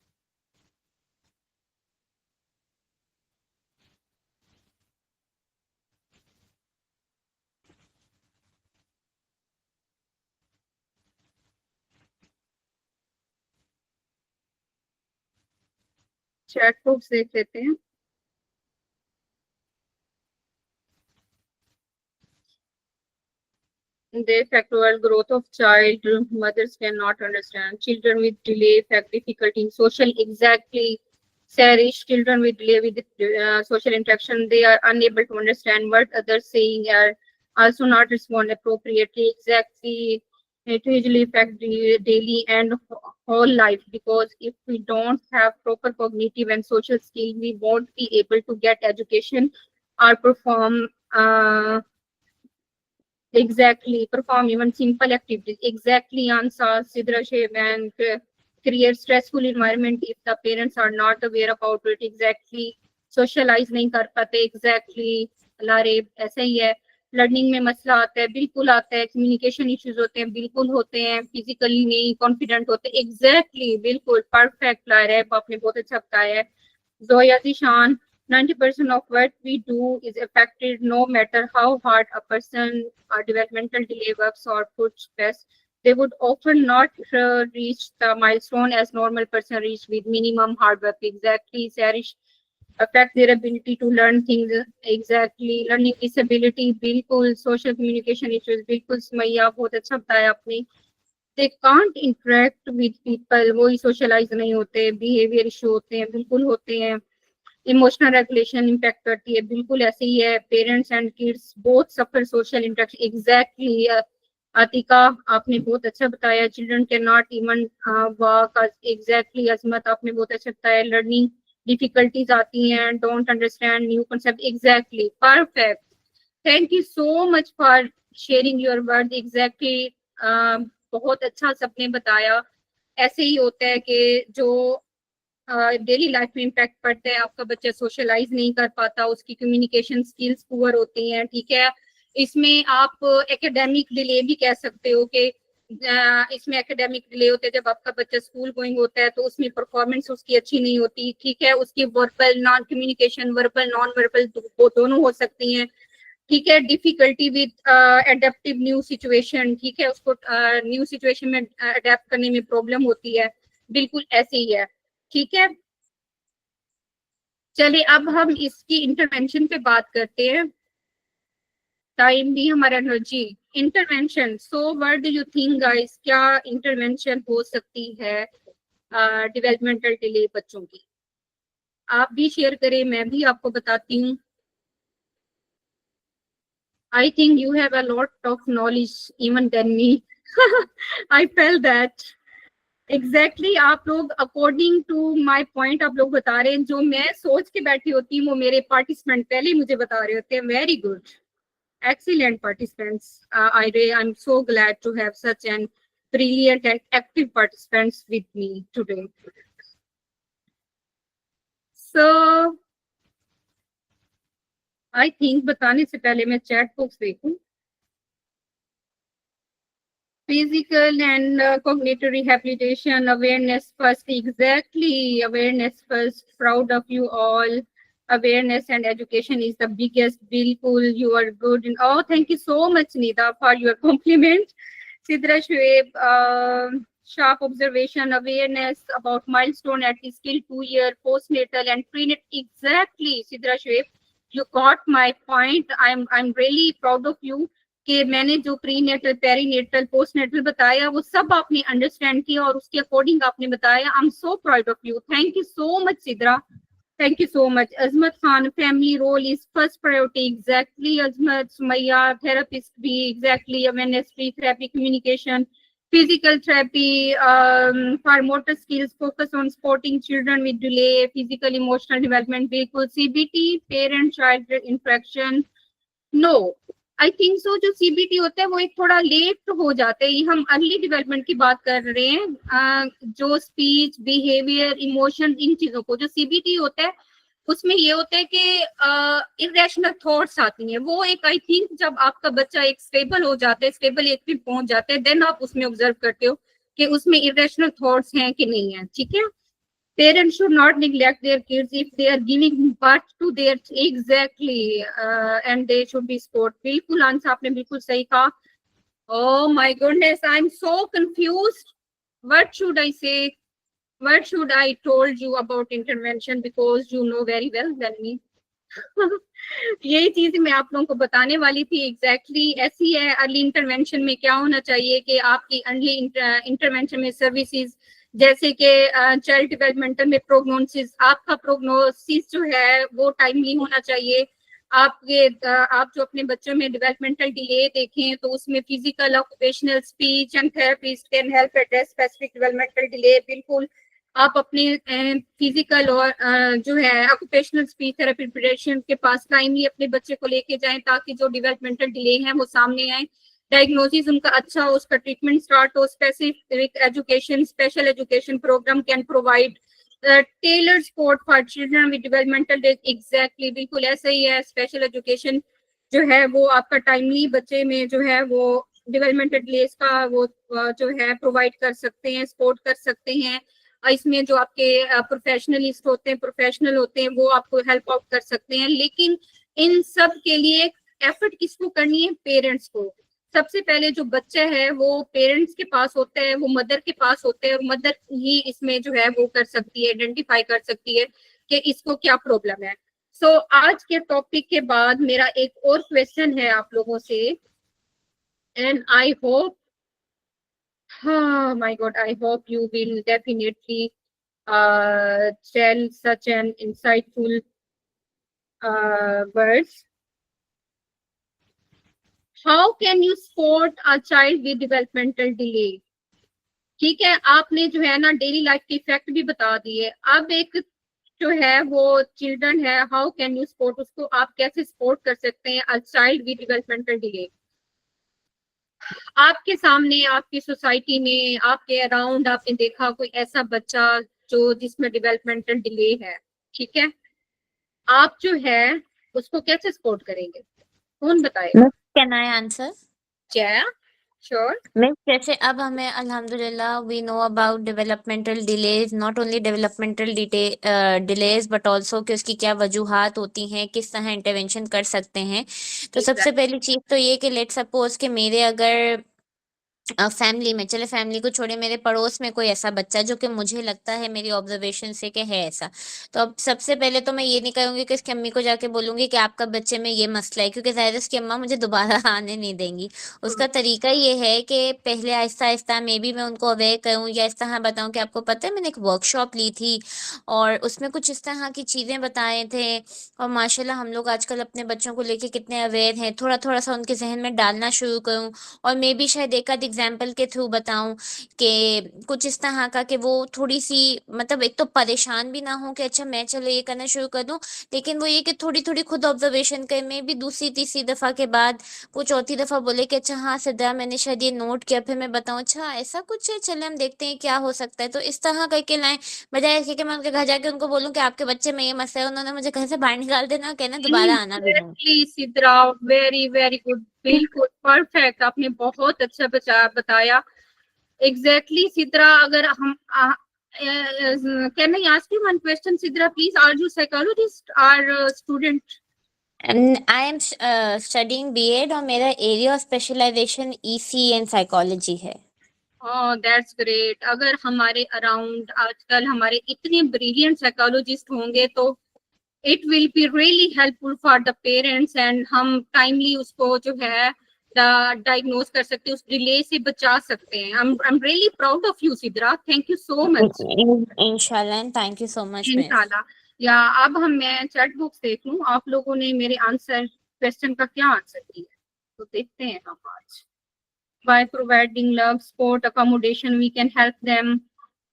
चैट बॉक्स देख लेते हैं। They affect overall growth of child. Mothers cannot understand. Children with delay affect difficulty in social. Exactly. Cherish children with delay with social interaction. They are unable to understand what others saying, are also not respond appropriately. Exactly. It usually affect the daily and whole life, because if we don't have proper cognitive and social skill, we won't be able to get education or perform perform even simple activities. Exactly, answer Sidra Shev, and create stressful environment if the parents are not aware about it. Exactly, socialize नहीं कर पाते. Exactly, लारे ऐसा ही है। Learning में मसला आता है, बिल्कुल आता है। कम्युनिकेशन इश्यूज होते हैं, बिल्कुल होते हैं। फिजिकली नहीं कॉन्फिडेंट होते। एग्जैक्टली, बिल्कुल परफेक्ट ला रहा है, आपने बहुत अच्छा बताया है। Zoya Zeeshan, 90% of what we do is affected no matter how hard a person or developmental delay works or puts best. They would often not reach the milestone as normal person reach with minimum hard work. Exactly, Sarish, affect their ability to learn things. Exactly, learning disability, बिल्कुल, social communication issues, बिल्कुल सुमैया, बहुत अच्छा बताया आपने। They can't interact with people, वही socialize नहीं होते, behavior issue होते हैं, बिल्कुल होते हैं। इमोशनल रेगुलेशन इम्पैक्ट करती है, बिल्कुल ऐसे ही है। Parents and kids both suffer social interaction. Exactly, Atika आपने बहुत अच्छा बताया। Children can not even walk. Exactly, Azmat आपने बहुत अच्छा बताया। लर्निंग डिफिकल्टीज आती हैं, don't understand new concept. Exactly, perfect, thank you so much for sharing your word. Exactly, बहुत अच्छा सबने बताया। ऐसे ही होता है कि जो डेली लाइफ में इम्पैक्ट पड़ता है, आपका बच्चा सोशलाइज नहीं कर पाता, उसकी कम्युनिकेशन स्किल्स पुअर होती हैं। ठीक है, इसमें आप एकेडमिक डिले भी कह सकते हो कि इसमें एकेडमिक डिले होते हैं। जब आपका बच्चा स्कूल गोइंग होता है तो उसमें परफॉर्मेंस उसकी अच्छी नहीं होती। ठीक है, उसकी verbal non communication, verbal non verbal वो दोनों हो सकती हैं। ठीक है, difficulty with adaptive new situation. ठीक है, उसको न्यू सिचुएशन में अडेप्ट करने में प्रॉब्लम होती है। बिल्कुल ऐसे ही है। ठीक है, चलिए अब हम इसकी इंटरवेंशन पे बात करते हैं। टाइम भी हमारा energy. Intervention, so what do you think guys, क्या इंटरवेंशन हो सकती है डेवलपमेंटल डिले बच्चों की? आप भी शेयर करें, मैं भी आपको बताती हूँ। I think you have a lot of knowledge even than me. I felt that. Exactly, आप लोग अकॉर्डिंग टू माय पॉइंट आप लोग बता रहे हैं। जो मैं सोच के बैठी होती हूँ वो मेरे पार्टिसिपेंट पहले ही मुझे बता रहे होते हैं। Very good, excellent participants. I'm so glad to have such an brilliant and active participants with me today. So I think बताने से पहले मैं चैट बॉक्स देखूं। Physical and cognitive rehabilitation, awareness first. Exactly, awareness first. Proud of you all. awareness and education is the biggest. Bilkul, you are good. And oh, thank you so much, Nida, for your compliment. Sidra Shoaib, sharp observation, awareness about milestone at least till 2 year postnatal and prenatal. Exactly, Sidra Shoaib, you got my point. I'm really proud of you कि मैंने जो prenatal, perinatal, postnatal बताया वो सब आपने understand किया और उसके अकॉर्डिंग आपने बताया. I am so proud of you. Thank you so much Sidra. Thank you so much. Azmat Khan, family role is first priority. Exactly, Azmat. Sumaya, therapist bhi. Exactly, awareness, free therapy, communication, physical therapy, for motor skills, focus on supporting children with delay, physical, emotional development, vehicle, CBT, parent-child interaction. No, I think so जो CBT होता है वो एक थोड़ा late हो जाता है. हम अर्ली डेवलपमेंट की बात कर रहे हैं. जो स्पीच, बिहेवियर, इमोशन, इन चीजों को, जो सीबीटी होता है उसमें ये होता है कि इरेशनल थॉट्स आती हैं. वो एक आई थिंक जब आपका बच्चा एक स्टेबल हो जाता है, स्टेबल एज पे पहुंच जाता है, देन आप उसमें ऑब्जर्व करते हो कि उसमें इरेशनल थॉट्स हैं कि नहीं है. ठीक है. Parents should not neglect their kids if they are giving birth to their exactly and they should be sport. बिल्कुल आंसर आपने बिल्कुल सही कहा. Oh my goodness, I'm so confused. What should I say? What should I told you about intervention because you know very well than me. यही चीज मैं आप लोगों को बताने वाली थी. एग्जैक्टली ऐसी है. अर्ली इंटरवेंशन में क्या होना चाहिए कि आपकी अर्ली इंटरवेंशन में सर्विसेज जैसे कि चाइल्ड डेवलपमेंटल में प्रोग्नोसिस, आपका प्रोग्नोसिस जो है वो टाइमली होना चाहिए. आप जो अपने बच्चों में डेवलपमेंटल डिले देखें तो उसमें physical, occupational, speech and therapist can help address specific developmental delay. बिल्कुल आप अपने फिजिकल और जो है ऑक्यूपेशनल स्पीच थेरेपी पीडियाट्रिशियन के पास टाइमली अपने बच्चे को लेके जाएं ताकि जो डेवलपमेंटल डिले हैं वो सामने आए, डायग्नोसिस उनका अच्छा हो, उसका ट्रीटमेंट स्टार्ट हो. Specific education, special education program can provide tailored support for children with developmental. Exactly बिल्कुल ऐसा ही है. स्पेशल एजुकेशन जो है वो आपका टाइमली बच्चे में जो है वो डेवलपमेंटल डिलेस का वो जो है प्रोवाइड कर सकते हैं, सपोर्ट कर सकते हैं. इसमें जो आपके प्रोफेशनलिस्ट होते हैं, प्रोफेशनल होते हैं, वो आपको हेल्प आउट कर सकते हैं. लेकिन इन सब के लिए एफर्ट किसको करनी है? पेरेंट्स को. सबसे पहले जो बच्चा है वो पेरेंट्स के पास होता है, वो मदर के पास होता है. मदर ही इसमें जो है वो कर सकती है, आइडेंटिफाई कर सकती है कि इसको क्या प्रॉब्लम है. सो आज के टॉपिक के बाद मेरा एक और क्वेश्चन है आप लोगों से, and I hope, my God, I hope you will definitely tell such an insightful words. How can you support a child with developmental delay? ठीक है, आपने जो है ना डेली लाइफ के इफेक्ट भी बता दिए. अब एक जो है वो चिल्ड्रन है, हाउ कैन यू सपोर्ट, उसको आप कैसे सपोर्ट कर सकते हैं a child with developmental delay. आपके सामने, आपकी सोसाइटी में, आपके अराउंड आपने देखा कोई ऐसा बच्चा जो जिसमें डेवलपमेंटल डिले है. ठीक है, आप जो है उसको कैसे सपोर्ट करेंगे? कौन बताएगा? Can I answer? क्या? श्योर. मिस, जैसे अब हमें अल्हम्दुलिल्लाह we know about developmental delays, not only developmental delays but also कि उसकी क्या वजूहात होती हैं, किस तरह इंटरवेंशन कर सकते हैं. तो सबसे पहली चीज तो ये कि लेट सपोज कि मेरे अगर फैमिली में, चले फैमिली को छोड़े, मेरे पड़ोस में कोई ऐसा बच्चा जो कि मुझे लगता है मेरी ऑब्जर्वेशन से कि है ऐसा, तो अब सबसे पहले तो मैं ये नहीं कहूंगी कि उसकी अम्मी को जाके बोलूंगी कि आपका बच्चे में ये मसला है, क्योंकि ज़ाहिर है उसकी अम्मा मुझे दोबारा आने नहीं देंगी. उसका तरीका ये है कि पहले आहिस्ता आहिस्ता मे बी मैं उनको अवेयर करूँ या इस तरह बताऊँ कि आपको पता है मैंने एक वर्कशॉप ली थी और उसमें कुछ इस तरह की चीज़ें बताए थे और माशाल्लाह हम लोग आजकल अपने बच्चों को लेके कितने अवेयर हैं, थोड़ा थोड़ा सा उनके जहन में डालना शुरू करूँ और मे बी शायद एक आध एग्जाम्पल के थ्रू बताऊं कि कुछ इस तरह का कि वो थोड़ी सी मतलब एक तो परेशान भी ना हो कि अच्छा मैं चलो ये करना शुरू कर दूं, लेकिन वो ये कि थोड़ी थोड़ी खुद ऑब्जर्वेशन करे, में भी दूसरी तीसरी दफा के बाद वो चौथी दफा बोले कि अच्छा हाँ सिद्रा मैंने शायद ये नोट किया, फिर मैं बताऊं अच्छा ऐसा कुछ है, चले हम देखते हैं क्या हो सकता है. तो इस तरह करके लाएं, बजाय इसके कि मैं उनके घर जाके उनको बोलूं कि आपके बच्चे में ये मसला है, उन्होंने मुझे घर से बाहर निकाल देना, कहना दोबारा आना भी नहीं. सिद्रा, वेरी वेरी गुड, बिल्कुल परफेक्ट, आपने बहुत अच्छा बताया. एग्जैक्टली सिद्रा, अगर हम Can I ask you one question, Sidra, please? Are you psychologist or student? And I am studying B.Ed और मेरा area of specialization EC and psychology है. Oh, that's great. अगर हमारे अराउंड आजकल हमारे इतने ब्रिलियंट साइकोलॉजिस्ट होंगे तो it will be really helpful for the parents and हम टाइमली उसको जो है डायग्नोज कर सकते हैं, उस डिले से बचा सकते हैं. I'm really proud of you, Sidra. Thank you so much. Inshallah, and thank you so much, miss. इंशाल्लाह. या अब मैं चैट बॉक्स देख लूं, आप लोगों ने मेरे आंसर क्वेश्चन का क्या आंसर किया, तो देखते हैं हम आज. By providing love, support, accommodation, we can help them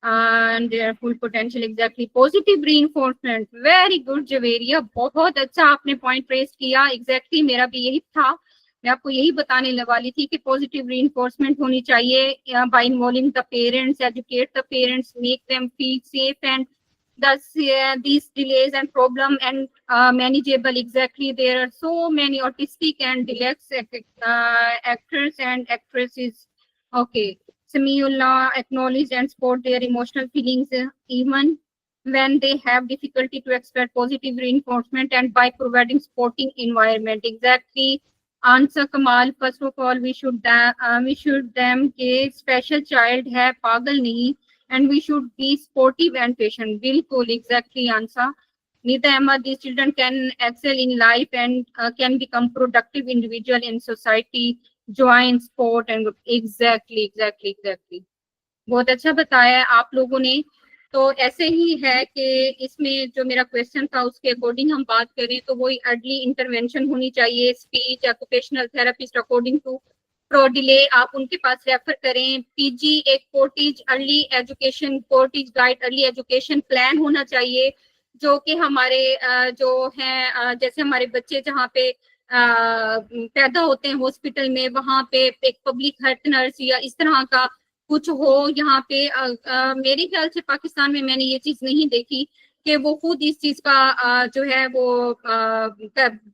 and their full potential. Exactly. Positive reinforcement. Very good, Javeria. बहुत अच्छा आपने पॉइंट रेज किया. Exactly मेरा भी यही था. मैं आपको यही बताने वाली थी कि पॉजिटिव reinforcement होनी चाहिए. By involving the parents, educate the parents, make them feel safe and thus these delays and problem and manageable. Exactly. There are so many autistic and dyslexic actors and actresses. Okay. Samiullah acknowledge and support their emotional feelings even when they have difficulty to express positive reinforcement and by providing supporting environment. Exactly. Answer Kamal. First of all, we should them के special child है, पागल नहीं, and we should be sportive and patient. Bilkul, exactly answer. Nita Ahmad, these children can excel in life and can become productive individual in society, join sport and exactly. बहुत अच्छा बताया आप लोगों ने. तो ऐसे ही है कि इसमें जो मेरा क्वेश्चन था उसके अकॉर्डिंग हम बात करें तो वही अर्ली इंटरवेंशन होनी चाहिए. Speech occupational therapist according to pro delay आप उनके पास रेफर करें. पीजी एक कोर्टिज अर्ली एजुकेशन कोर्टिज गाइड अर्ली एजुकेशन प्लान होना चाहिए जो कि हमारे जो हैं जैसे हमारे बच्चे जहाँ पे पैदा होते हैं हॉस्पिटल में, वहाँ पे एक पब्लिक हेल्थ नर्स या इस तरह का कुछ हो. यहाँ पे मेरे ख्याल से पाकिस्तान में मैंने ये चीज नहीं देखी कि वो खुद इस चीज का जो है वो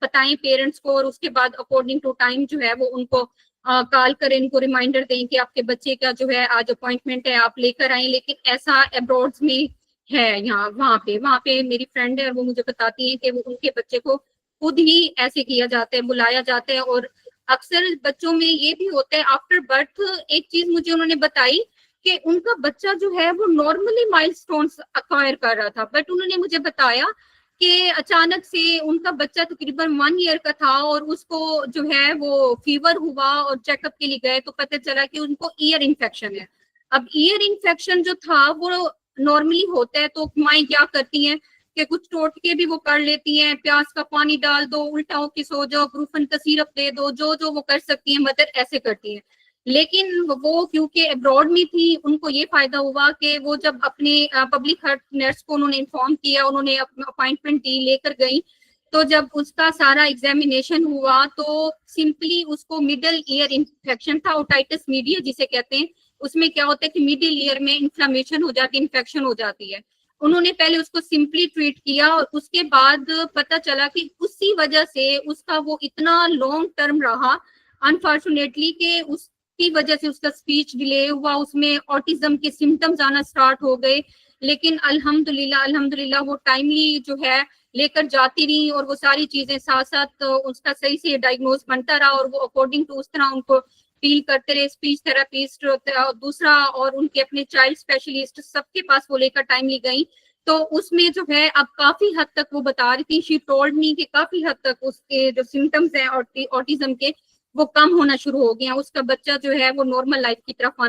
बताएं पेरेंट्स को और उसके बाद अकॉर्डिंग टू टाइम जो है वो उनको कॉल करें, इनको रिमाइंडर दें कि आपके बच्चे का जो है आज अपॉइंटमेंट है, आप लेकर आए. लेकिन ऐसा अब्रॉड में है यहाँ वहाँ पे मेरी फ्रेंड है और वो मुझे बताती है कि वो उनके बच्चे को खुद ही ऐसे किया जाता है, बुलाया जाता है. और अक्सर बच्चों में ये भी होता है आफ्टर बर्थ. एक चीज मुझे उन्होंने बताई कि उनका बच्चा जो है वो नॉर्मली माइलस्टोन्स अक्वायर कर रहा था, बट उन्होंने मुझे बताया कि अचानक से उनका बच्चा तकरीबन 1 ईयर का था और उसको जो है वो फीवर हुआ और चेकअप के लिए गए तो पता चला कि उनको ईयर इन्फेक्शन है. अब ईयर इन्फेक्शन जो था वो नॉर्मली होता है तो माएं क्या करती हैं कि कुछ टोटके भी वो कर लेती हैं, प्याज का पानी डाल दो, उल्टा होके सो जाओ, ब्रूफन का सिरप दे दो, जो वो कर सकती हैं मदर ऐसे करती हैं. लेकिन वो क्योंकि अब्रॉड में थी उनको ये फायदा हुआ कि वो जब अपने पब्लिक हेल्थ नर्स को उन्होंने इन्फॉर्म किया, उन्होंने अपॉइंटमेंट दी, लेकर गई, तो जब उसका सारा एग्जामिनेशन हुआ तो सिंपली उसको मिडल ईयर इन्फेक्शन था, ओटाइटिस मीडिया जिसे कहते हैं. उसमें क्या होता है कि मिडिल ईयर में इन्फ्लेमेशन हो जाती है, इन्फेक्शन हो जाती है. उन्होंने पहले उसको सिंपली ट्रीट किया और उसके बाद पता चला कि उसी वजह से उसका वो इतना लॉन्ग टर्म रहा अनफॉर्चुनेटली कि उसकी वजह से उसका स्पीच डिले हुआ, उसमें ऑटिज्म के सिम्टम्स आना स्टार्ट हो गए. लेकिन अल्हम्दुलिल्लाह वो टाइमली जो है लेकर जाती रही और वो सारी चीजें साथ साथ उसका सही से डायग्नोज बनता रहा और वो अकॉर्डिंग टू उस तरह उनको फील करते रहे. स्पीच थेरेपिस्ट दूसरा और उनके अपने चाइल्ड स्पेशलिस्ट सबके पास वो लेकर टाइमली गई. तो उसमें जो है अब काफी हद तक वो बता रही थी, शी टोल्ड मी कि काफी हद तक उसके जो सिम्टम्स हैं ऑटिज्म के वो कम होना शुरू हो गया. उसका बच्चा जो है वो नॉर्मल लाइफ की तरफ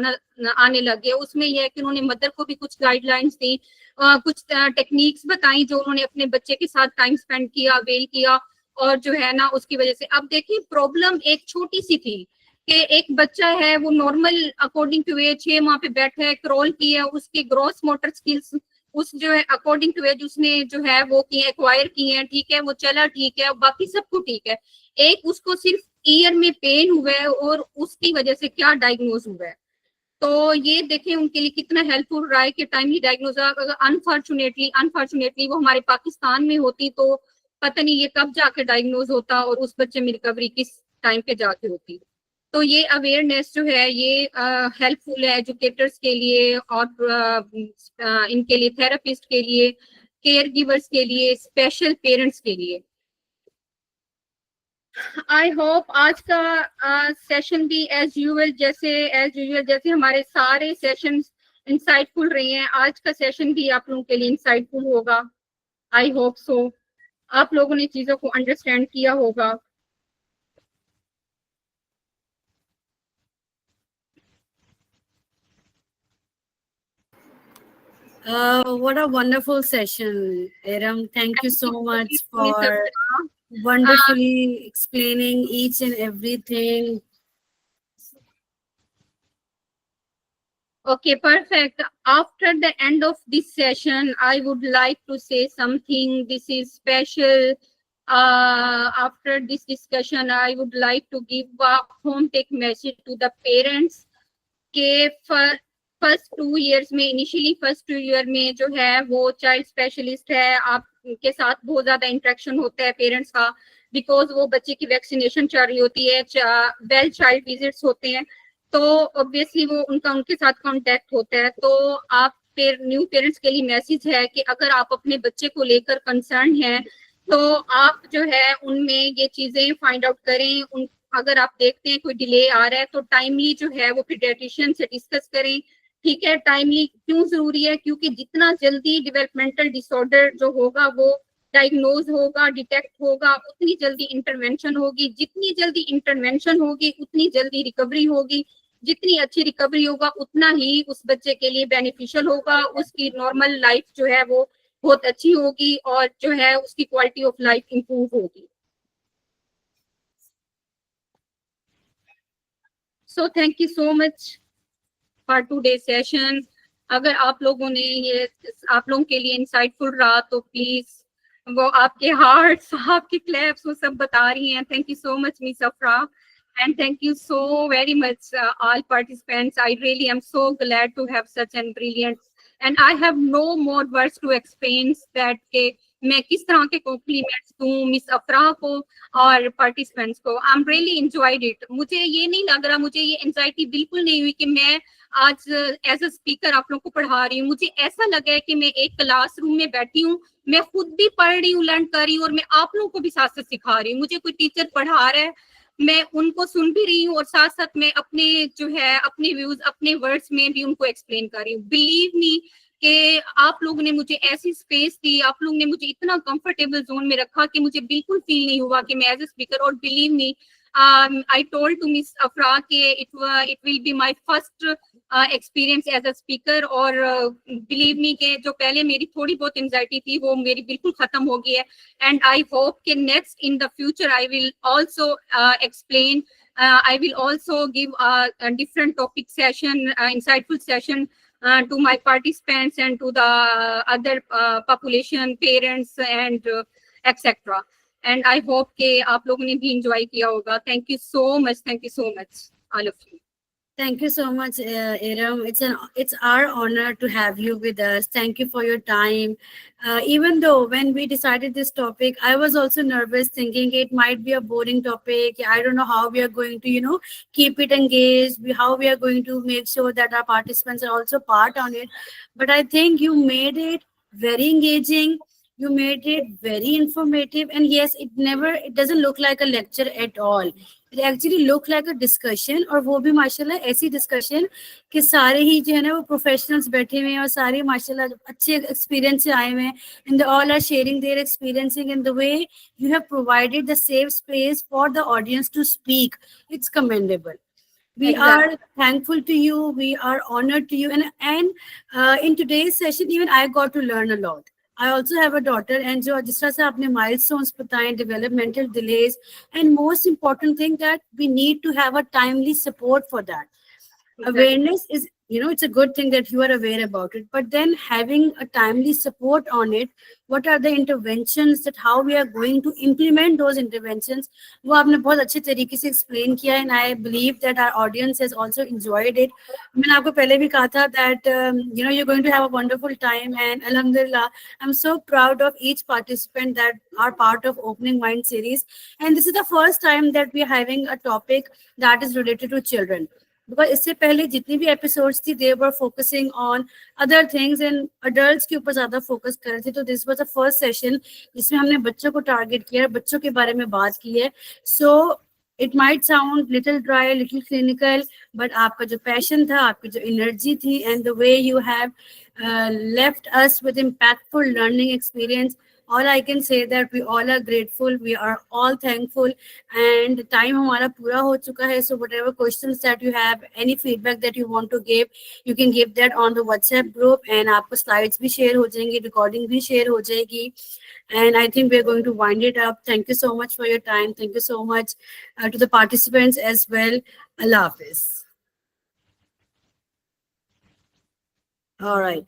आने लग गया. उसमें यह है कि उन्होंने मदर को भी कुछ गाइडलाइंस दी, कुछ टेक्निक्स बताई जो उन्होंने अपने बच्चे के साथ टाइम स्पेंड किया, वेल किया और जो है ना उसकी वजह से अब देखिए प्रॉब्लम एक छोटी सी थी कि एक बच्चा है वो नॉर्मल अकॉर्डिंग टू एज 6 माह पे बैठा है, क्रॉल किया, उसके ग्रॉस मोटर स्किल्स उस जो है अकॉर्डिंग टू एज उसने जो है वो किए एक्वायर किए हैं, ठीक है, वो चला ठीक है, बाकी सब कुछ ठीक है. एक उसको सिर्फ ईयर में पेन हुआ है और उसकी वजह से क्या डायग्नोज हुआ है. तो ये देखें उनके लिए कितना हेल्पफुल रहा है कि टाइमली डायग्नोज. अगर अनफॉर्चुनेटली वो हमारे पाकिस्तान में होती तो पता नहीं ये कब जाके डायग्नोज होता और उस बच्चे में रिकवरी किस टाइम पे जाके होती. तो ये अवेयरनेस जो है ये हेल्पफुल है एजुकेटर्स के लिए और इनके लिए, थेरेपिस्ट के लिए, केयर गिवर्स के लिए, स्पेशल पेरेंट्स के लिए। आई होप आज का सेशन भी एज यूजुअल जैसे हमारे सारे सेशंस इंसाइटफुल रहे हैं, आज का सेशन भी आप लोगों के लिए इंसाइटफुल होगा। आई होप सो, आप लोगों ने चीजों को अंडरस्टैंड किया होगा। What a wonderful session, Eram. Thank you so much Miss for Afra. wonderfully explaining each and everything. Okay, perfect. After the end of this session, I would like to say something. This is special. After this discussion, I would like to give a home take message to the parents के first 2 years में, initially first 2 year में जो है वो child specialist है, आपके साथ बहुत ज्यादा इंटरेक्शन होता है पेरेंट्स का, बिकॉज वो बच्चे की वैक्सीनेशन चल रही होती है, वेल चाइल्ड विजिट्स होते हैं, तो ऑब्वियसली वो उनके साथ कांटेक्ट होता है। तो आप न्यू पेरेंट्स के लिए मैसेज है कि अगर आप अपने बच्चे को लेकर कंसर्न हैं तो आप जो है उनमें ये चीजें फाइंड आउट करें। अगर आप देखते हैं कोई डिले आ रहा है तो टाइमली जो है वो पीडियाट्रिशियन से डिस्कस करें। ठीक है, टाइमली क्यों जरूरी है? क्योंकि जितना जल्दी डेवलपमेंटल डिसऑर्डर जो होगा वो डायग्नोज होगा, डिटेक्ट होगा, उतनी जल्दी इंटरवेंशन होगी। जितनी जल्दी इंटरवेंशन होगी उतनी जल्दी रिकवरी होगी। जितनी अच्छी रिकवरी होगा उतना ही उस बच्चे के लिए बेनिफिशियल होगा, उसकी नॉर्मल लाइफ जो है वो बहुत अच्छी होगी और जो है उसकी क्वालिटी ऑफ लाइफ इंप्रूव होगी। So thank you so much for today session. अगर आप लोगों ने ये आप लोगों के लिए इंसाइटफुल रहा तो प्लीज वो आपके हार्ट्स, आपके क्लैप्स वो सब बता रही हैं। Thank you so much miss अफरा and thank you so very much all participants. I really am so glad to have such an brilliant, and I have no more words to explain that के मैं किस तरह के compliments दूं miss अफरा को और पार्टिसिपेंट्स को। I am really enjoyed it. मुझे ये नहीं लग रहा, मुझे ये एंजाइटी बिल्कुल नहीं हुई कि मैं आज एज अ स्पीकर आप लोगों को पढ़ा रही हूँ। मुझे ऐसा लगा है कि मैं एक क्लासरूम में बैठी हूँ, मैं खुद भी पढ़ रही हूँ, लर्न कर रही हूँ और मैं आप लोगों को भी साथ साथ सिखा रही हूँ। मुझे कोई टीचर पढ़ा रहा है, मैं उनको सुन भी रही हूँ और साथ साथ मैं अपने जो है अपने व्यूज, अपने वर्ड्स में भी उनको एक्सप्लेन कर रही हूँ। बिलीव मी कि आप लोगों ने मुझे ऐसी स्पेस दी, आप लोगों ने मुझे इतना कंफर्टेबल जोन में रखा कि मुझे बिल्कुल फील नहीं हुआ कि मैं एज ए स्पीकर। और believe me, I told to miss Afra कि it will be my first experience as a speaker, और बिलीव मी कि जो पहले मेरी थोड़ी बहुत एंजाइटी थी वो मेरी बिल्कुल खत्म हो गई है। एंड आई होप कि next in the future I will also explain, I will also give a different topic session, insightful session to my participants and to the other population, parents and etc. And I hope कि आप लोगों ने भी enjoy किया होगा। Thank you so much, all of you. Thank you so much, Eram. It's our honor to have you with us. Thank you for your time. Even though when we decided this topic, I was also nervous, thinking it might be a boring topic. I don't know how we are going to, keep it engaged. How we are going to make sure that our participants are also part on it. But I think you made it very engaging. You made it very informative, and yes, it doesn't look like a lecture at all. It actually look like a discussion, और वो भी माशाल्लाह ऐसी discussion कि सारे ही जो है ना वो professionals बैठे हुए हैं और सारे माशाल्लाह अच्छे experience से आए हुए हैं, and they all are sharing their experiencing in the way you have provided the safe space for the audience to speak. It's commendable. We are thankful to you. We are honored to you, and in today's session, even I got to learn a lot. I also have a daughter, and जो जिस तरह से आपने milestones बताएं, developmental delays, and most important thing that we need to have a timely support for that. Awareness is it's a good thing that you are aware about it, but then having a timely support on it, what are the interventions, that how we are going to implement those interventions, वो आपने बहुत अच्छे तरीके से explain किया, and I believe that our audience has also enjoyed it. मैंने आपको पहले भी कहा था that you're going to have a wonderful time, and alhamdulillah, I'm so proud of each participant that are part of Opening Mind series, and this is the first time that we are having a topic that is related to children. Because इससे पहले जितनी भी episodes थी they were focusing on other things and adults के ऊपर ज्यादा focus कर रहे थे, तो this was the first session जिसमें हमने बच्चों को टारगेट किया, बच्चों के बारे में बात की है. So it might sound little dry, little clinical, but आपका जो passion था, आपकी जो energy थी, and the way you have left us with impactful learning experience, all I can say that we all are grateful, we are all thankful, and time हमारा पूरा हो चुका है. So whatever questions that you have, any feedback that you want to give, you can give that on the WhatsApp group, and आपको slides भी share हो जाएंगी, recording भी share हो जाएगी, and I think we're going to wind it up. Thank you so much for your time. Thank you so much to the participants as well. Allah Hafiz. All right.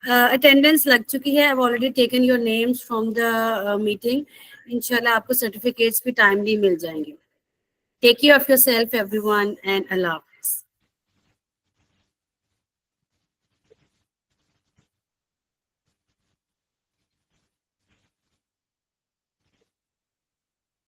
Attendance लग चुकी है. I've already taken your names from the meeting. Inshallah आपको certificates भी timely मिल जाएंगे. Take care of yourself, everyone, and Allah.